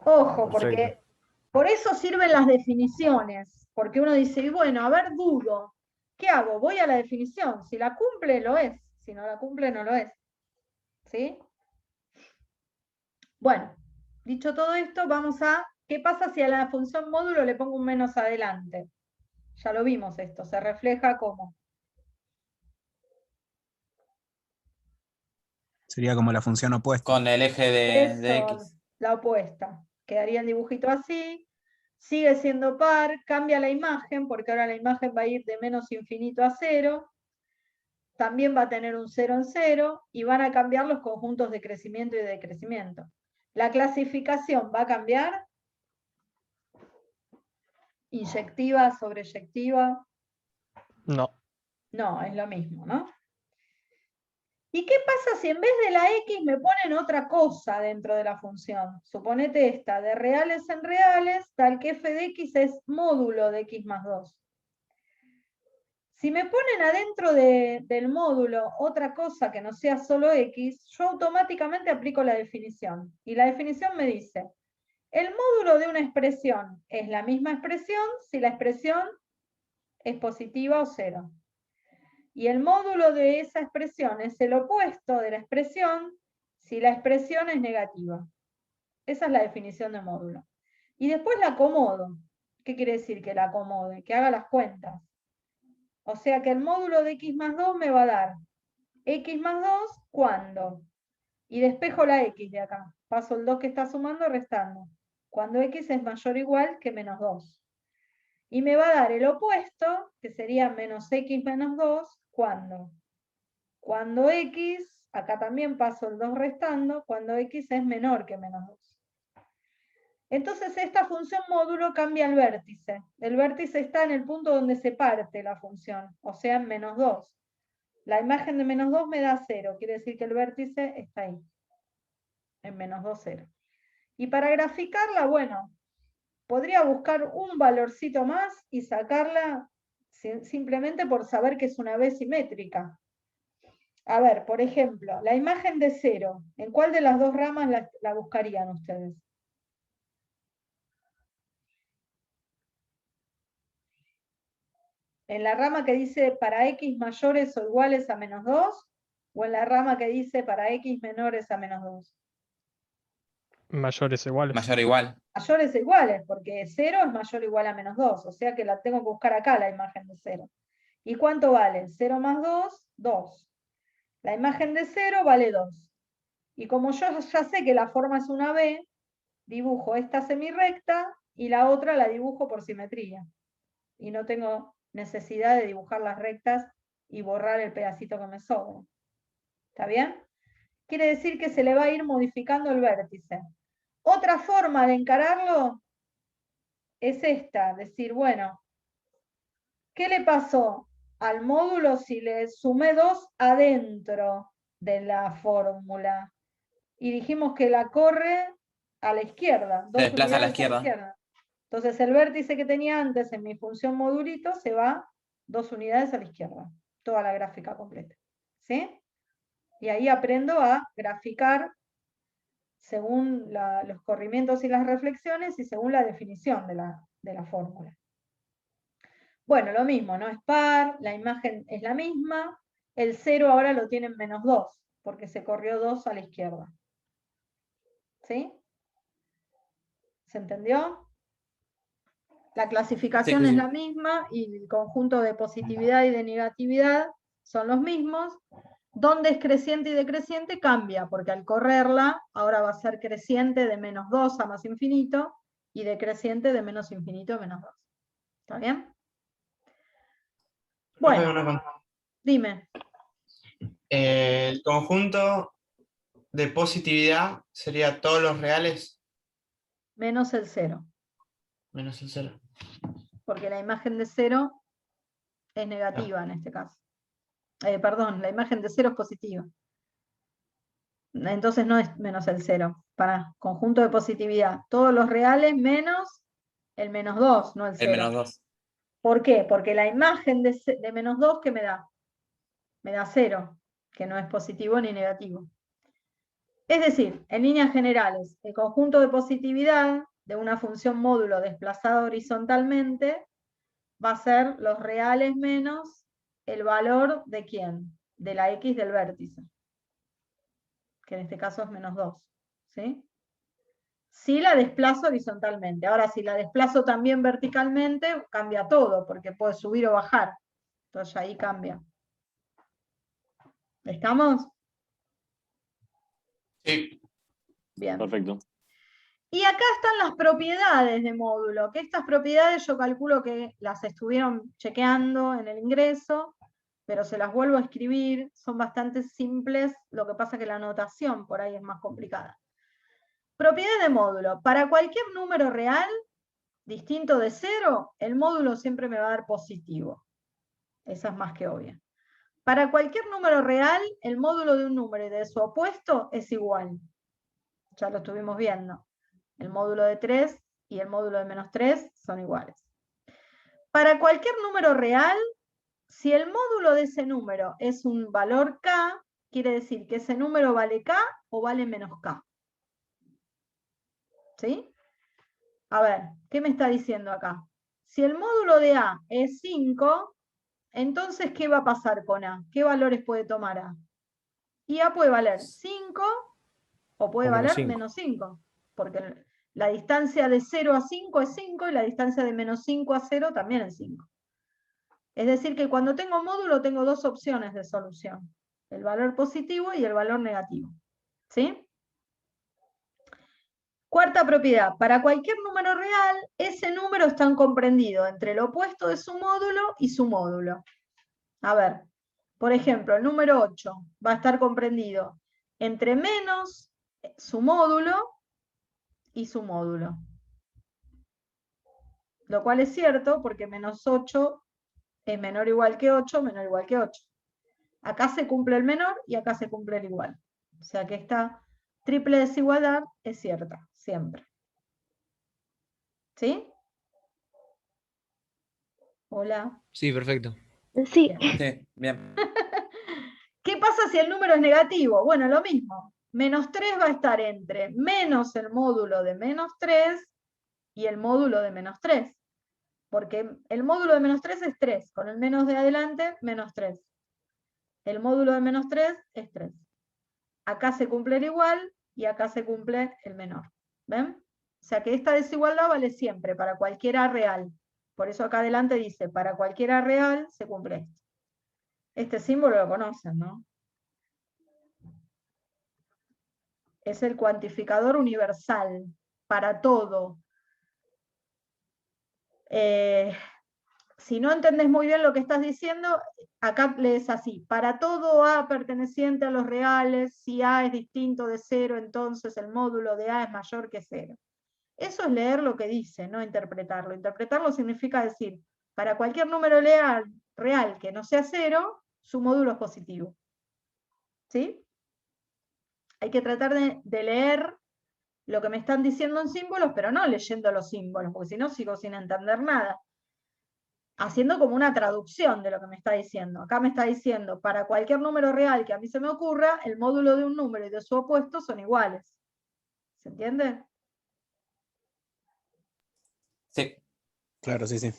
Ojo, Perfecto. porque por eso sirven las definiciones. Porque uno dice, y bueno, a ver, dudo. ¿Qué hago? Voy a la definición. Si la cumple, lo es. Si no la cumple, no lo es. ¿Sí? Bueno, dicho todo esto, vamos a... ¿Qué pasa si a la función módulo le pongo un menos adelante? Ya lo vimos esto. Se refleja como... Sería como la función opuesta. Con el eje de X. La opuesta. Quedaría el dibujito así. Sigue siendo par, cambia la imagen, porque ahora la imagen va a ir de menos infinito a 0. También va a tener un 0 en 0, y van a cambiar los conjuntos de crecimiento y de decrecimiento. La clasificación va a cambiar. inyectiva, sobreyectiva. No. No, es lo mismo, ¿no? ¿Y qué pasa si en vez de la X me ponen otra cosa dentro de la función? Suponete esta, de reales en reales, tal que f de x es módulo de x más 2. Si me ponen adentro del módulo otra cosa que no sea solo x, yo automáticamente aplico la definición. Y la definición me dice, el módulo de una expresión es la misma expresión si la expresión es positiva o cero. Y el módulo de esa expresión es el opuesto de la expresión si la expresión es negativa. Esa es la definición de módulo. Y después la acomodo. ¿Qué quiere decir que la acomode? Que haga las cuentas. O sea que el módulo de x más 2 me va a dar x más 2 cuando. Y despejo la x de acá. Paso el 2 que está sumando restando. Cuando x es mayor o igual que menos 2. Y me va a dar el opuesto, que sería menos x menos 2, ¿cuándo? Cuando x, acá también paso el 2 restando, cuando x es menor que menos 2. Entonces esta función módulo cambia el vértice. El vértice está en el punto donde se parte la función, o sea, en menos 2. La imagen de menos 2 me da 0, quiere decir que el vértice está ahí, en menos 2, 0. Y para graficarla, bueno, podría buscar un valorcito más y sacarla simplemente por saber que es una B simétrica. A ver, por ejemplo, la imagen de 0, ¿en cuál de las dos ramas la buscarían ustedes? ¿En la rama que dice para x mayores o iguales a menos 2? ¿O en la rama que dice para x menores a menos 2? Mayores o iguales. Mayor o igual. Mayores o iguales, porque 0 es mayor o igual a menos 2, o sea que la tengo que buscar acá, la imagen de 0. ¿Y cuánto vale? 0 más 2, 2. La imagen de 0 vale 2. Y como yo ya sé que la forma es una B, dibujo esta semirrecta y la otra la dibujo por simetría. Y no tengo necesidad de dibujar las rectas y borrar el pedacito que me sobra. ¿Está bien? Quiere decir que se le va a ir modificando el vértice. Otra forma de encararlo es esta, decir, bueno, ¿qué le pasó al módulo si le sumé 2 adentro de la fórmula? Y dijimos que la corre a la izquierda. Se desplaza a la izquierda. Entonces el vértice que tenía antes en mi función modulito se va 2 unidades a la izquierda. Toda la gráfica completa. ¿Sí? Y ahí aprendo a graficar según los corrimientos y las reflexiones y según la definición de la fórmula. Bueno, lo mismo, no es par, la imagen es la misma, el 0 ahora lo tiene en menos 2, porque se corrió 2 a la izquierda. ¿Sí? ¿Se entendió? La clasificación es la misma y el conjunto de positividad y de negatividad son los mismos. Donde es creciente y decreciente cambia, porque al correrla ahora va a ser creciente de menos 2 a más infinito y decreciente de menos infinito a menos 2. ¿Está bien? Bueno, dime. El conjunto de positividad sería todos los reales. Menos el 0. Menos el 0. Porque la imagen de 0 es negativa en este caso. Perdón, la imagen de 0 es positiva. Entonces no es menos el 0. Para conjunto de positividad. Todos los reales menos el menos 2, no el 0. El menos 2. ¿Por qué? Porque la imagen de menos 2, ¿qué me da? Me da 0, que no es positivo ni negativo. Es decir, en líneas generales, el conjunto de positividad de una función módulo desplazada horizontalmente va a ser los reales menos el valor de ¿quién? De la x del vértice, que en este caso es menos 2. ¿Sí? Si la desplazo horizontalmente. Ahora, si la desplazo también verticalmente, cambia todo, porque puede subir o bajar. Entonces ahí cambia. ¿Estamos? Sí. Bien. Perfecto. Y acá están las propiedades de módulo, que estas propiedades yo calculo que las estuvieron chequeando en el ingreso, pero se las vuelvo a escribir, son bastante simples, lo que pasa que la notación por ahí es más complicada. Propiedad de módulo. Para cualquier número real, distinto de 0, el módulo siempre me va a dar positivo. Esa es más que obvia. Para cualquier número real, el módulo de un número y de su opuesto es igual. Ya lo estuvimos viendo. El módulo de 3 y el módulo de menos 3 son iguales. Para cualquier número real, si el módulo de ese número es un valor k, quiere decir que ese número vale k o vale menos k. ¿Sí? A ver, ¿qué me está diciendo acá? Si el módulo de A es 5, entonces, ¿qué va a pasar con A? ¿Qué valores puede tomar A? Y A puede valer 5 o puede O menos valer 5. menos 5, porque la distancia de 0 a 5 es 5 y la distancia de menos 5 a 0 también es 5. Es decir, que cuando tengo módulo tengo dos opciones de solución, el valor positivo y el valor negativo. ¿Sí? Cuarta propiedad, para cualquier número real, ese número está comprendido entre el opuesto de su módulo y su módulo. A ver, por ejemplo, el número 8 va a estar comprendido entre menos su módulo y su módulo. Lo cual es cierto porque menos 8 es menor o igual que 8, menor o igual que 8. Acá se cumple el menor y acá se cumple el igual. O sea que esta triple desigualdad es cierta, siempre. ¿Sí? Hola. Sí, perfecto. Sí. Sí, bien. ¿Qué pasa si el número es negativo? Bueno, lo mismo. Menos 3 va a estar entre menos el módulo de menos 3 y el módulo de menos 3. Porque el módulo de menos 3 es 3. Con el menos de adelante, menos 3. El módulo de menos 3 es 3. Acá se cumple el igual y acá se cumple el menor. ¿Ven? O sea que esta desigualdad vale siempre, para cualquier A real. Por eso acá adelante dice, para cualquier A real se cumple esto. Este símbolo lo conocen, ¿no? Es el cuantificador universal, para todo. Si no entendés muy bien lo que estás diciendo, acá lees así, para todo A perteneciente a los reales, si A es distinto de 0, entonces el módulo de A es mayor que 0. Eso es leer lo que dice, no interpretarlo. Interpretarlo significa decir, para cualquier número real que no sea 0, su módulo es positivo. ¿Sí? Hay que tratar de leer lo que me están diciendo en símbolos, pero no leyendo los símbolos, porque si no sigo sin entender nada. Haciendo como una traducción de lo que me está diciendo. Acá me está diciendo, para cualquier número real que a mí se me ocurra, el módulo de un número y de su opuesto son iguales. ¿Se entiende? Sí. Claro, sí, sí.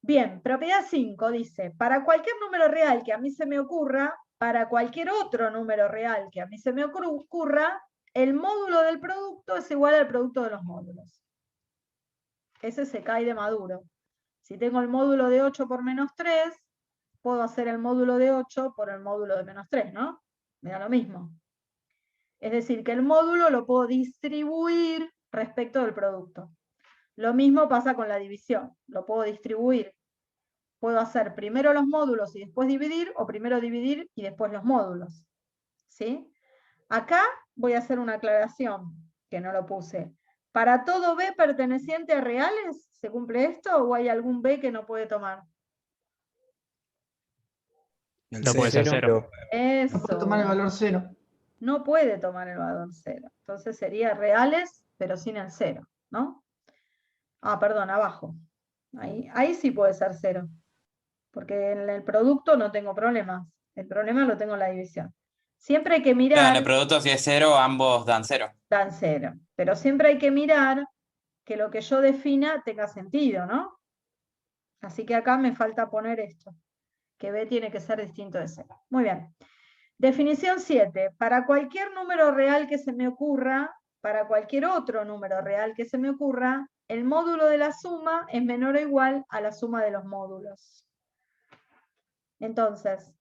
Bien, propiedad 5 dice, para cualquier número real que a mí se me ocurra, para cualquier otro número real que a mí se me ocurra, el módulo del producto es igual al producto de los módulos. Ese se cae de maduro. Si tengo el módulo de 8 por menos 3, puedo hacer el módulo de 8 por el módulo de menos 3, ¿no? Me da lo mismo. Es decir, que el módulo lo puedo distribuir respecto del producto. Lo mismo pasa con la división. Lo puedo distribuir. Puedo hacer primero los módulos y después dividir, o primero dividir y después los módulos. ¿Sí? Acá voy a hacer una aclaración, que no lo puse. ¿Para todo B perteneciente a reales se cumple esto o hay algún B que no puede tomar? No puede ser 0. Eso. No puede tomar el valor 0. No puede tomar el valor 0. Entonces sería reales, pero sin el 0, ¿no? Ah, perdón, abajo. Ahí sí puede ser 0. Porque en el producto no tengo problemas. El problema lo tengo en la división. Siempre hay que Claro, mirar. en el producto si es 0, ambos dan 0. Dan 0. Pero siempre hay que mirar que lo que yo defina tenga sentido, ¿no? Así que acá me falta poner esto, que B tiene que ser distinto de 0. Muy bien. Definición 7. Para cualquier número real que se me ocurra, para cualquier otro número real que se me ocurra, el módulo de la suma es menor o igual a la suma de los módulos. Entonces,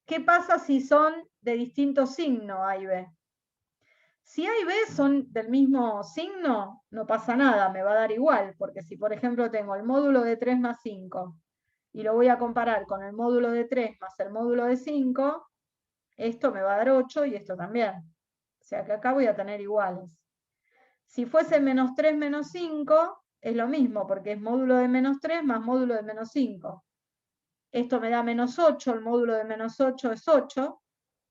¿qué pasa si son de distinto signo A y B? Si A y B son del mismo signo, no pasa nada, me va a dar igual, porque si por ejemplo tengo el módulo de 3 más 5 y lo voy a comparar con el módulo de 3 más el módulo de 5, esto me va a dar 8 y esto también. O sea que acá voy a tener iguales. Si fuese menos 3 menos 5, es lo mismo, porque es módulo de menos 3 más módulo de menos 5. Esto me da menos 8, el módulo de menos 8 es 8,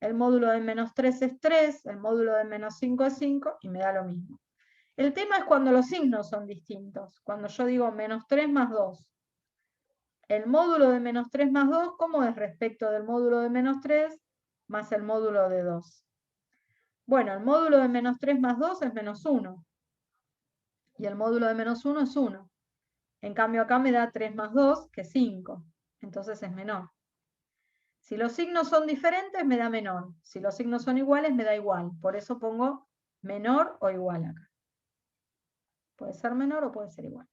el módulo de menos 3 es 3, el módulo de menos 5 es 5, y me da lo mismo. El tema es cuando los signos son distintos. Cuando yo digo menos 3 más 2. El módulo de menos 3 más 2, ¿cómo es respecto del módulo de menos 3 más el módulo de 2? Bueno, el módulo de menos 3 más 2 es menos 1. Y el módulo de menos 1 es 1. En cambio acá me da 3 más 2, que es 5. Entonces es menor. Si los signos son diferentes, me da menor. Si los signos son iguales, me da igual. Por eso pongo menor o igual acá. Puede ser menor o puede ser igual.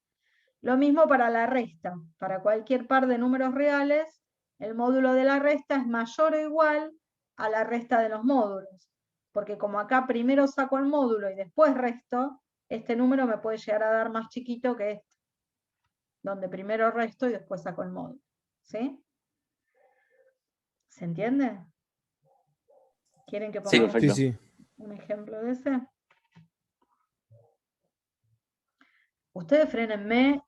Lo mismo para la resta. Para cualquier par de números reales, el módulo de la resta es mayor o igual a la resta de los módulos. Porque como acá primero saco el módulo y después resto, este número me puede llegar a dar más chiquito que este, donde primero resto y después saco el módulo. ¿Sí? ¿Se entiende? ¿Quieren que Sí, pongamos perfecto. un ejemplo de ese? Ustedes frénenme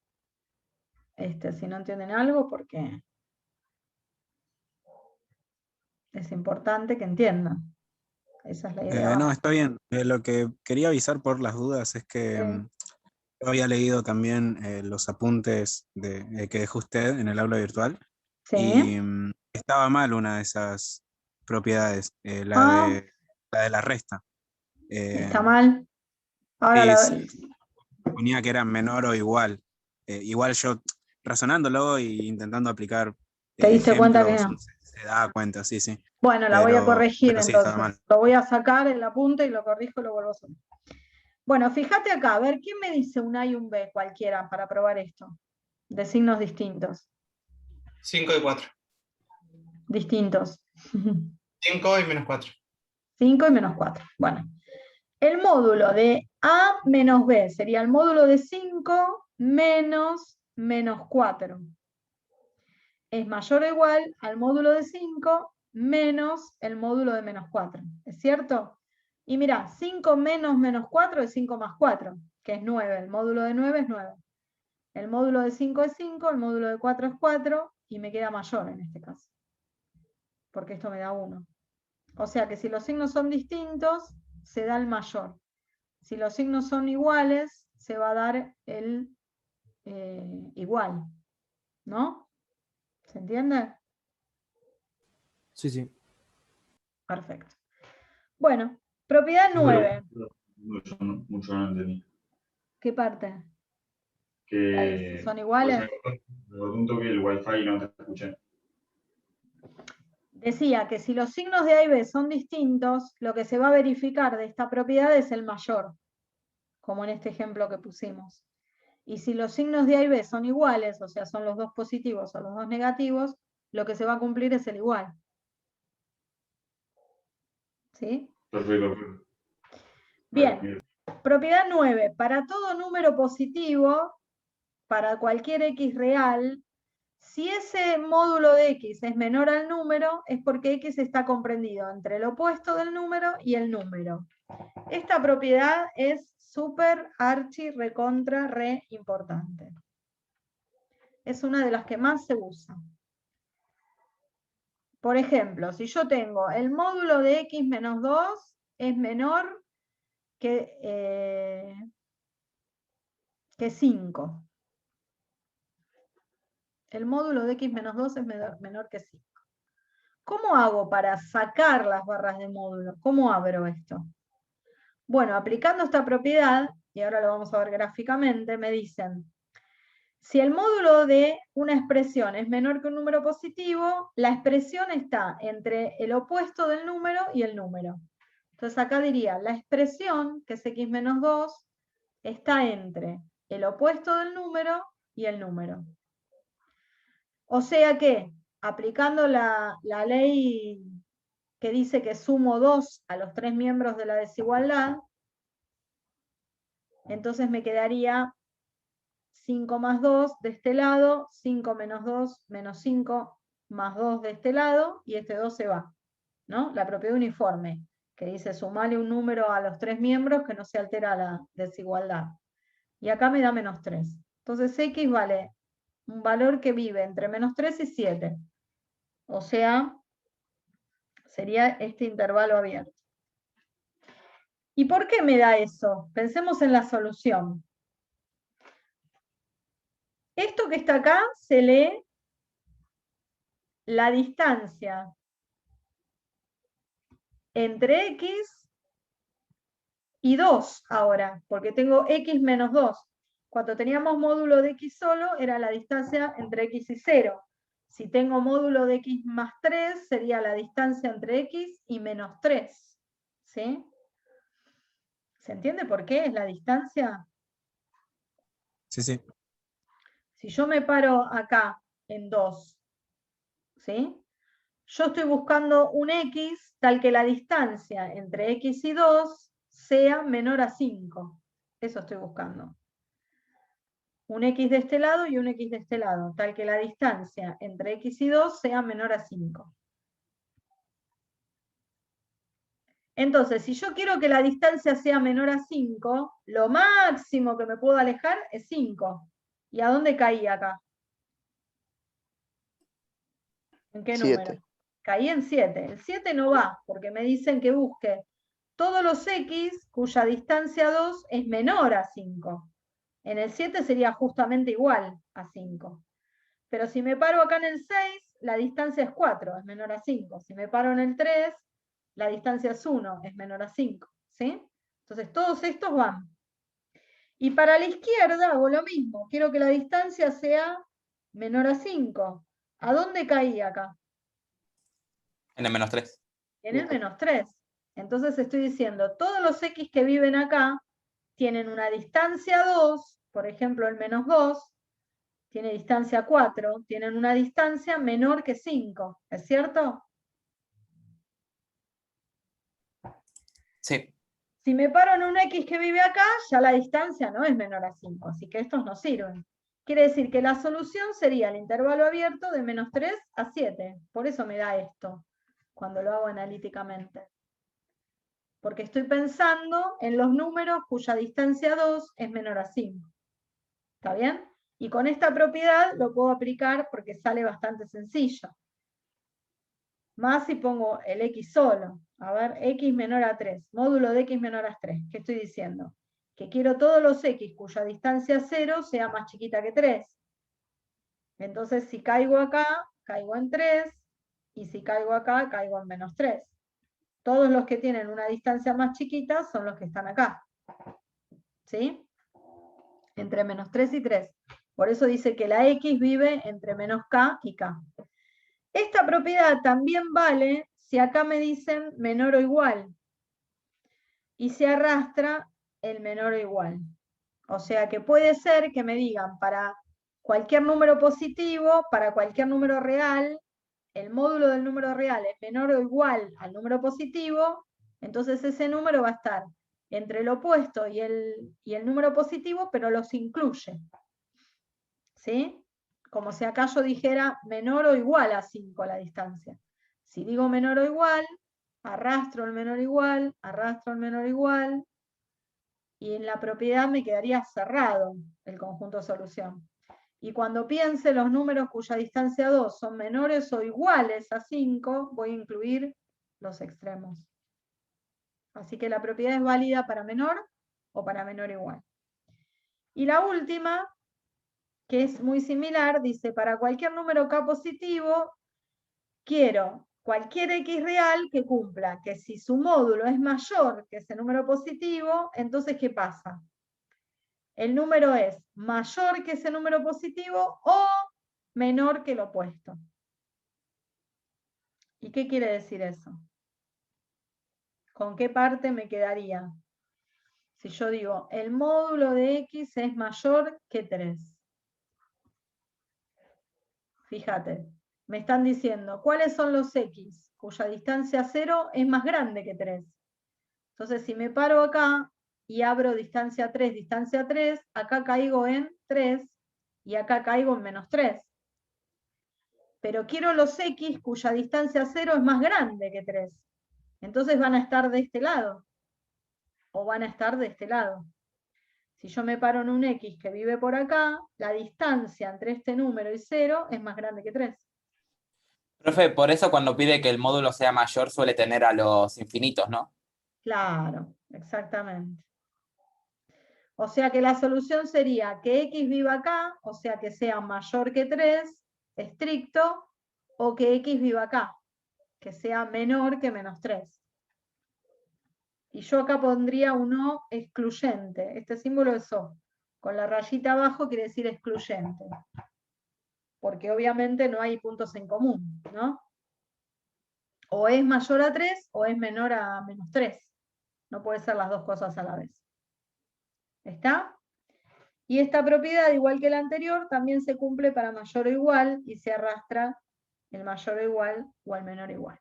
si no entienden algo, porque es importante que entiendan. Esa es la idea. No, está bien. Lo que quería avisar por las dudas es que yo había leído también los apuntes que dejó usted en el aula virtual. Sí. Y estaba mal una de esas propiedades, la de la resta. Está mal. Ahora Ponía que era menor o igual. Igual yo, razonándolo e intentando aplicar ¿te diste cuenta que ejemplos, no? se da cuenta, sí, sí. Bueno, la voy a corregir pero sí, estaba mal. entonces. Lo voy a sacar el apunte y lo corrijo y lo vuelvo a subir. Bueno, fíjate acá, a ver, ¿quién me dice un A y un B cualquiera para probar esto? De signos distintos. 5 y 4. Distintos. 5 y menos 4. 5 y menos 4. Bueno. El módulo de A menos B sería el módulo de 5 menos 4. Es mayor o igual al módulo de 5 menos el módulo de menos 4. ¿Es cierto? Y mirá, 5 menos 4 es 5 más 4, que es 9. El módulo de 9 es 9. El módulo de 5 es 5, el módulo de 4 es 4, y me queda mayor en este caso. Porque esto me da 1. O sea que si los signos son distintos, se da el mayor. Si los signos son iguales, se va a dar el igual. ¿No? ¿Se entiende? Sí, sí. Perfecto. Bueno, propiedad 9. Mucho no entendí. ¿Qué parte? Que ¿Son iguales? me pregunto que el Wi-Fi no te escuché. Decía que si los signos de A y B son distintos, lo que se va a verificar de esta propiedad es el mayor, como en este ejemplo que pusimos. Y si los signos de A y B son iguales, o sea, son los dos positivos o los dos negativos, lo que se va a cumplir es el igual. ¿Sí? Perfecto. Bien. Propiedad 9. Para todo número positivo, para cualquier x real, si ese módulo de x es menor al número, es porque x está comprendido entre el opuesto del número y el número. Esta propiedad es súper archi recontra re importante. Es una de las que más se usa. Por ejemplo, si yo tengo el módulo de x menos 2 es menor que 5. El módulo de x menos 2 es menor que 5. ¿Cómo hago para sacar las barras de módulo? ¿Cómo abro esto? Bueno, aplicando esta propiedad, y ahora lo vamos a ver gráficamente, me dicen, si el módulo de una expresión es menor que un número positivo, la expresión está entre el opuesto del número y el número. Entonces acá diría, la expresión, que es x menos 2, está entre el opuesto del número y el número. O sea que, aplicando la ley que dice que sumo 2 a los 3 miembros de la desigualdad, entonces me quedaría 5 más 2 de este lado, 5 menos 2 menos 5 más 2 de este lado, y este 2 se va, ¿no? La propiedad uniforme, que dice sumarle un número a los 3 miembros que no se altera la desigualdad. Y acá me da menos 3. Entonces X vale un valor que vive entre menos 3 y 7. O sea, sería este intervalo abierto. ¿Y por qué me da eso? Pensemos en la solución. Esto que está acá se lee la distancia entre X y 2 ahora, porque tengo X menos 2. Cuando teníamos módulo de X solo, era la distancia entre X y 0. Si tengo módulo de X más 3, sería la distancia entre X y menos 3. ¿Sí? ¿Se entiende por qué es la distancia? Sí, sí. Si yo me paro acá en 2, ¿sí? Yo estoy buscando un X tal que la distancia entre X y 2 sea menor a 5. Eso estoy buscando. Un X de este lado y un X de este lado, tal que la distancia entre X y 2 sea menor a 5. Entonces, si yo quiero que la distancia sea menor a 5, lo máximo que me puedo alejar es 5. ¿Y a dónde caí acá? ¿En qué 7. número? Caí en 7. El 7 no va, porque me dicen que busque todos los X cuya distancia 2 es menor a 5. En el 7 sería justamente igual a 5. Pero si me paro acá en el 6, la distancia es 4, es menor a 5. Si me paro en el 3, la distancia es 1, es menor a 5. ¿Sí? Entonces todos estos van. Y para la izquierda hago lo mismo. Quiero que la distancia sea menor a 5. ¿A dónde caí acá? En el menos 3. En el menos 3. Entonces estoy diciendo, todos los X que viven acá tienen una distancia 2, por ejemplo el menos 2, tiene distancia 4, tienen una distancia menor que 5, ¿es cierto? Sí. Si me paro en un X que vive acá, ya la distancia no es menor a 5, así que estos no sirven. Quiere decir que la solución sería el intervalo abierto de menos 3 a 7. Por eso me da esto, cuando lo hago analíticamente. Porque estoy pensando en los números cuya distancia 2 es menor a 5. ¿Está bien? Y con esta propiedad lo puedo aplicar porque sale bastante sencillo. Más si pongo el X solo. A ver, X menor a 3. Módulo de X menor a 3. ¿Qué estoy diciendo? Que quiero todos los X cuya distancia 0 sea más chiquita que 3. Entonces, si caigo acá, caigo en 3. Y si caigo acá, caigo en menos 3. Todos los que tienen una distancia más chiquita son los que están acá. ¿Sí? Entre menos 3 y 3. Por eso dice que la X vive entre menos K y K. Esta propiedad también vale si acá me dicen menor o igual. Y se arrastra el menor o igual. O sea que puede ser que me digan para cualquier número positivo, para cualquier número real, el módulo del número real es menor o igual al número positivo, entonces ese número va a estar entre el opuesto y el número positivo, pero los incluye. ¿Sí? Como si acá yo dijera menor o igual a 5 la distancia. Si digo menor o igual, arrastro el menor igual, arrastro el menor igual, y en la propiedad me quedaría cerrado el conjunto solución. Y cuando piense los números cuya distancia 2 son menores o iguales a 5, voy a incluir los extremos. Así que la propiedad es válida para menor o para menor igual. Y la última, que es muy similar, dice, para cualquier número K positivo, quiero cualquier X real que cumpla, que si su módulo es mayor que ese número positivo, entonces ¿qué pasa? El número es mayor que ese número positivo o menor que el opuesto. ¿Y qué quiere decir eso? ¿Con qué parte me quedaría? Si yo digo, el módulo de X es mayor que 3. Fíjate, me están diciendo, ¿cuáles son los X cuya distancia 0 es más grande que 3? Entonces, si me paro acá y abro distancia 3, acá caigo en 3 y acá caigo en menos 3. Pero quiero los X cuya distancia 0 es más grande que 3. Entonces van a estar de este lado, o van a estar de este lado. Si yo me paro en un X que vive por acá, la distancia entre este número y 0 es más grande que 3. Profe, por eso cuando pide que el módulo sea mayor suele tener a los infinitos, ¿no? Claro, exactamente. O sea que la solución sería que X viva acá, o sea que sea mayor que 3, estricto, o que X viva acá, que sea menor que menos 3. Y yo acá pondría un O excluyente. Este símbolo es O. Con la rayita abajo quiere decir excluyente. Porque obviamente no hay puntos en común, ¿no? O es mayor a 3 o es menor a menos 3. No puede ser las dos cosas a la vez. ¿Está? Y esta propiedad, igual que la anterior, también se cumple para mayor o igual y se arrastra el mayor o igual o el menor o igual.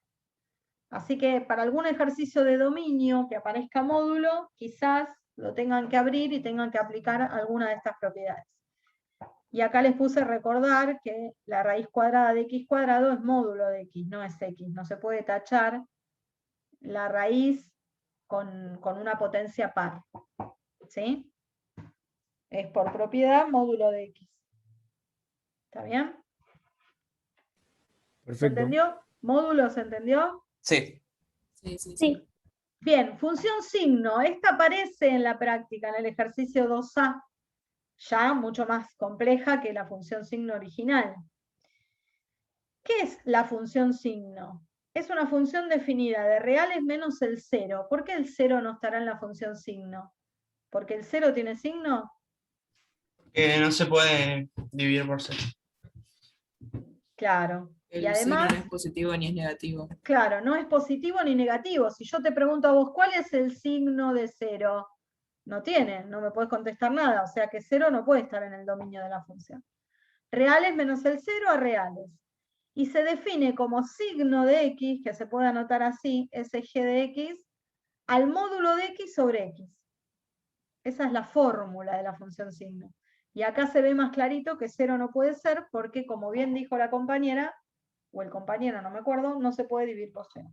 Así que para algún ejercicio de dominio que aparezca módulo, quizás lo tengan que abrir y tengan que aplicar alguna de estas propiedades. Y acá les puse recordar que la raíz cuadrada de x cuadrado es módulo de x, no es x. No se puede tachar la raíz con una potencia par. ¿Sí? Es por propiedad módulo de x. ¿Está bien? Perfecto. ¿Se entendió? ¿Módulo se entendió? Sí. Sí. Bien, función signo. Esta aparece en la práctica, en el ejercicio 2A, ya mucho más compleja que la función signo original. ¿Qué es la función signo? Es una función definida de reales menos el 0. ¿Por qué el 0 no estará en la función signo? ¿Porque el 0 tiene signo? No se puede dividir por 0. Claro. Y El signo además, no es positivo ni es negativo. claro, no es positivo ni negativo. Si yo te pregunto a vos, ¿cuál es el signo de 0? No tiene, no me puedes contestar nada. O sea que 0 no puede estar en el dominio de la función. Reales menos el 0 a reales. Y se define como signo de x, que se puede anotar así, SG de x, al módulo de x sobre x. Esa es la fórmula de la función signo. Y acá se ve más clarito que 0 no puede ser porque, como bien dijo la compañera, o el compañero, no me acuerdo, no se puede dividir por 0.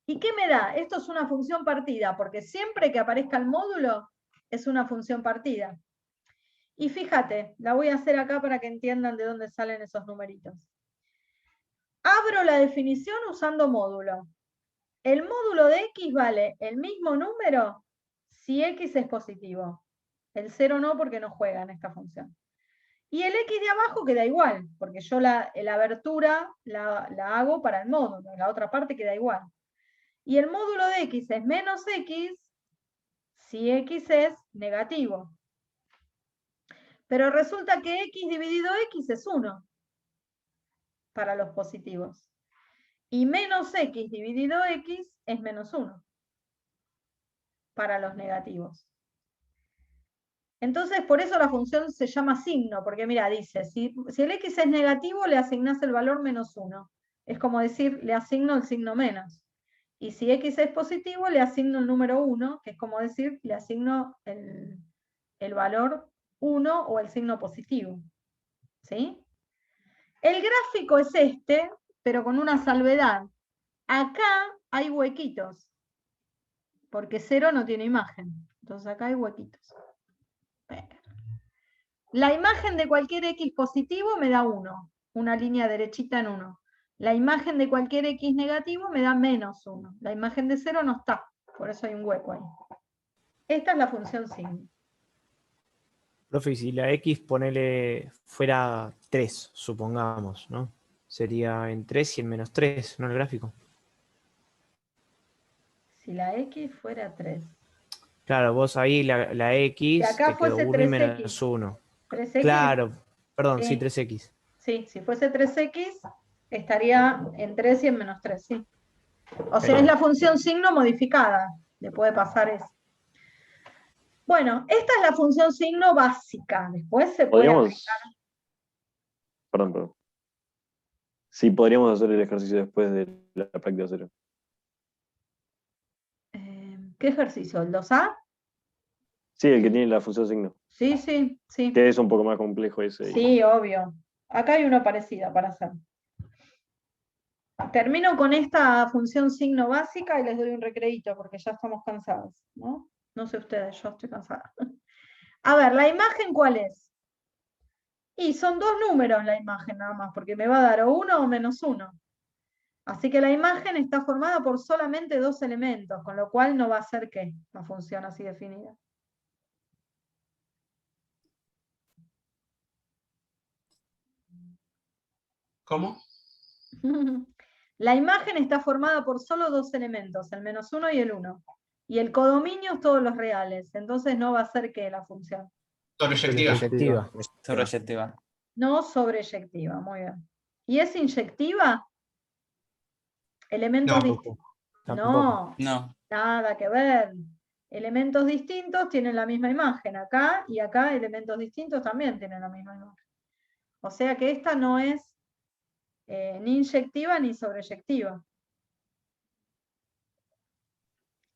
¿Y qué me da? Esto es una función partida, porque siempre que aparezca el módulo es una función partida. Y fíjate, la voy a hacer acá para que entiendan de dónde salen esos numeritos. Abro la definición usando módulo. El módulo de x vale el mismo número si x es positivo. El 0 no, porque no juega en esta función. Y el x de abajo queda igual, porque yo la abertura la hago para el módulo, la otra parte queda igual. Y el módulo de x es menos x si x es negativo. Pero resulta que x dividido x es 1 para los positivos. Y menos x dividido x es menos 1 para los negativos. Entonces, por eso la función se llama signo, porque mira, dice, si el x es negativo, le asignás el valor menos 1. Es como decir, le asigno el signo menos. Y si x es positivo, le asigno el número 1, que es como decir, le asigno el valor 1 o el signo positivo. ¿Sí? El gráfico es este, pero con una salvedad. Acá hay huequitos, porque 0 no tiene imagen. Entonces acá hay huequitos. La imagen de cualquier x positivo me da 1, una línea derechita en 1. La imagen de cualquier x negativo me da menos 1. La imagen de 0 no está, por eso hay un hueco ahí. Esta es la función signo. Profe, y si la x, ponele, fuera 3, supongamos, ¿no? Sería en 3 y en menos 3, ¿no? El gráfico. Si la x fuera 3. Claro, vos ahí la x, Si acá te quedó fuese 1 y 3x. menos 1. 3x. Claro, perdón, Sí. sí, 3x. Sí, si fuese 3x, estaría en 3 y en menos 3, sí. O sea, es la función signo modificada. Le puede pasar eso. Bueno, esta es la función signo básica. Después se puede aplicar. Perdón. Sí, podríamos hacer el ejercicio después de la práctica 0. ¿Qué ejercicio? ¿El 2A? Sí, el que tiene la función signo. Sí, sí, sí. Que es un poco más complejo ese. Sí, obvio. Acá hay uno parecido para hacer. Termino con esta función signo básica y les doy un recreíto porque ya estamos cansados, ¿no? No sé ustedes, yo estoy cansada. A ver, ¿la imagen cuál es? Y son dos números la imagen nada más, porque me va a dar o 1 o -1. Así que la imagen está formada por solamente dos elementos, con lo cual no va a ser ¿qué? Una función así definida. ¿Cómo? La imagen está formada por solo dos elementos, el -1 y el 1. Y el codominio es todos los reales, entonces no va a ser ¿qué? La función. Proyectiva. Sobreyectiva. No sobreyectiva, muy bien. ¿Y es inyectiva? Elementos No. distintos. Tampoco. No, nada que ver. Elementos distintos tienen la misma imagen. Acá y acá elementos distintos también tienen la misma imagen. O sea que esta no es ni inyectiva ni sobreyectiva.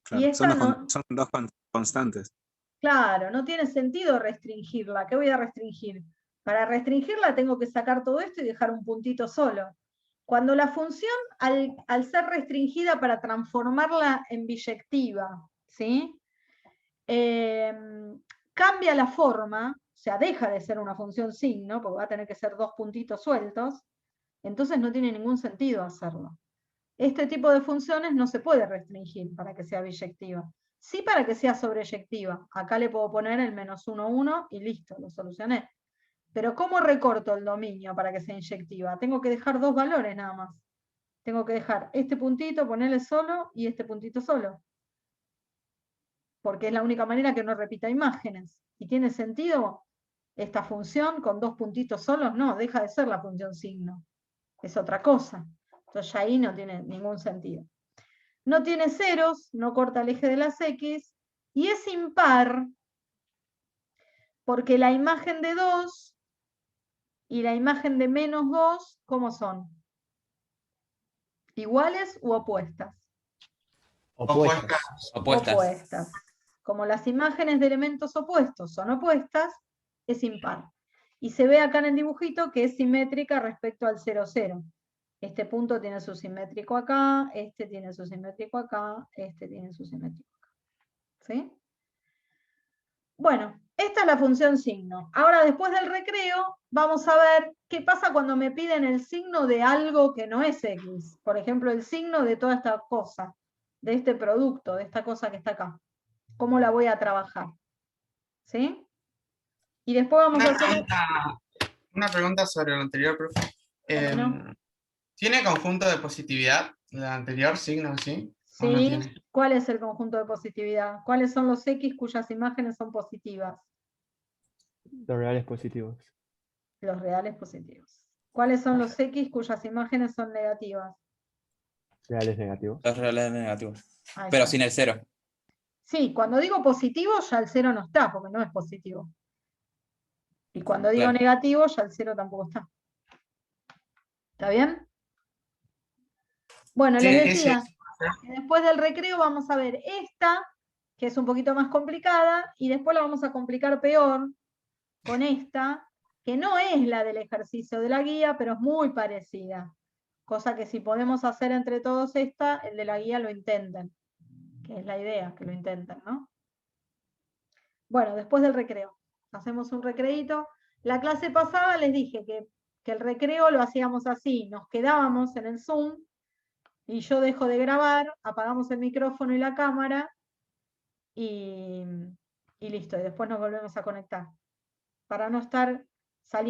Claro, Y esta son dos constantes. claro, no tiene sentido restringirla. ¿Qué voy a restringir? Para restringirla tengo que sacar todo esto y dejar un puntito solo. Cuando la función, al ser restringida para transformarla en biyectiva, ¿sí? Cambia la forma, o sea, deja de ser una función signo, porque va a tener que ser dos puntitos sueltos, entonces no tiene ningún sentido hacerlo. Este tipo de funciones no se puede restringir para que sea biyectiva. Sí para que sea sobreyectiva. Acá le puedo poner el -1, 1 y listo, lo solucioné. Pero ¿cómo recorto el dominio para que sea inyectiva? Tengo que dejar dos valores nada más. Tengo que dejar este puntito, ponerle solo, y este puntito solo. Porque es la única manera que no repita imágenes. ¿Y tiene sentido esta función con dos puntitos solos? No, deja de ser la función signo. Es otra cosa. Entonces ya ahí no tiene ningún sentido. No tiene ceros, no corta el eje de las X, y es impar porque la imagen de 2 y la imagen de -2, ¿cómo son? ¿Iguales u opuestas? Opuestas. Opuestas. Como las imágenes de elementos opuestos son opuestas, es impar. Y se ve acá en el dibujito que es simétrica respecto al 0, 0. Este punto tiene su simétrico acá, este tiene su simétrico acá, este tiene su simétrico acá. ¿Sí? Bueno, esta es la función signo. Ahora, después del recreo, vamos a ver qué pasa cuando me piden el signo de algo que no es X. Por ejemplo, el signo de toda esta cosa, de este producto, de esta cosa que está acá. ¿Cómo la voy a trabajar? ¿Sí? Y después vamos a hacer... Una pregunta sobre lo anterior, profe. ¿Tiene conjunto de positividad la anterior signo, sí? ¿O no Sí, tiene? ¿cuál es el conjunto de positividad? ¿Cuáles son los X cuyas imágenes son positivas? Los reales positivos. Los reales positivos. ¿Cuáles son los X cuyas imágenes son negativas? Reales negativos. Los reales negativos. Ahí Pero está. sin el 0. Sí, cuando digo positivo ya el 0 no está, porque no es positivo. Y cuando digo Claro. negativo ya el 0 tampoco está. ¿Está bien? Bueno, les decía que después del recreo vamos a ver esta, que es un poquito más complicada, y después la vamos a complicar peor con esta, que no es la del ejercicio de la guía, pero es muy parecida. Cosa que si podemos hacer entre todos esta, el de la guía lo intenten. Que es la idea, que lo intenten, ¿no? Bueno, después del recreo. Hacemos un recreíto. La clase pasada les dije que el recreo lo hacíamos así. Nos quedábamos en el Zoom y yo dejo de grabar, apagamos el micrófono y la cámara y listo. Y después nos volvemos a conectar. Para no estar saliendo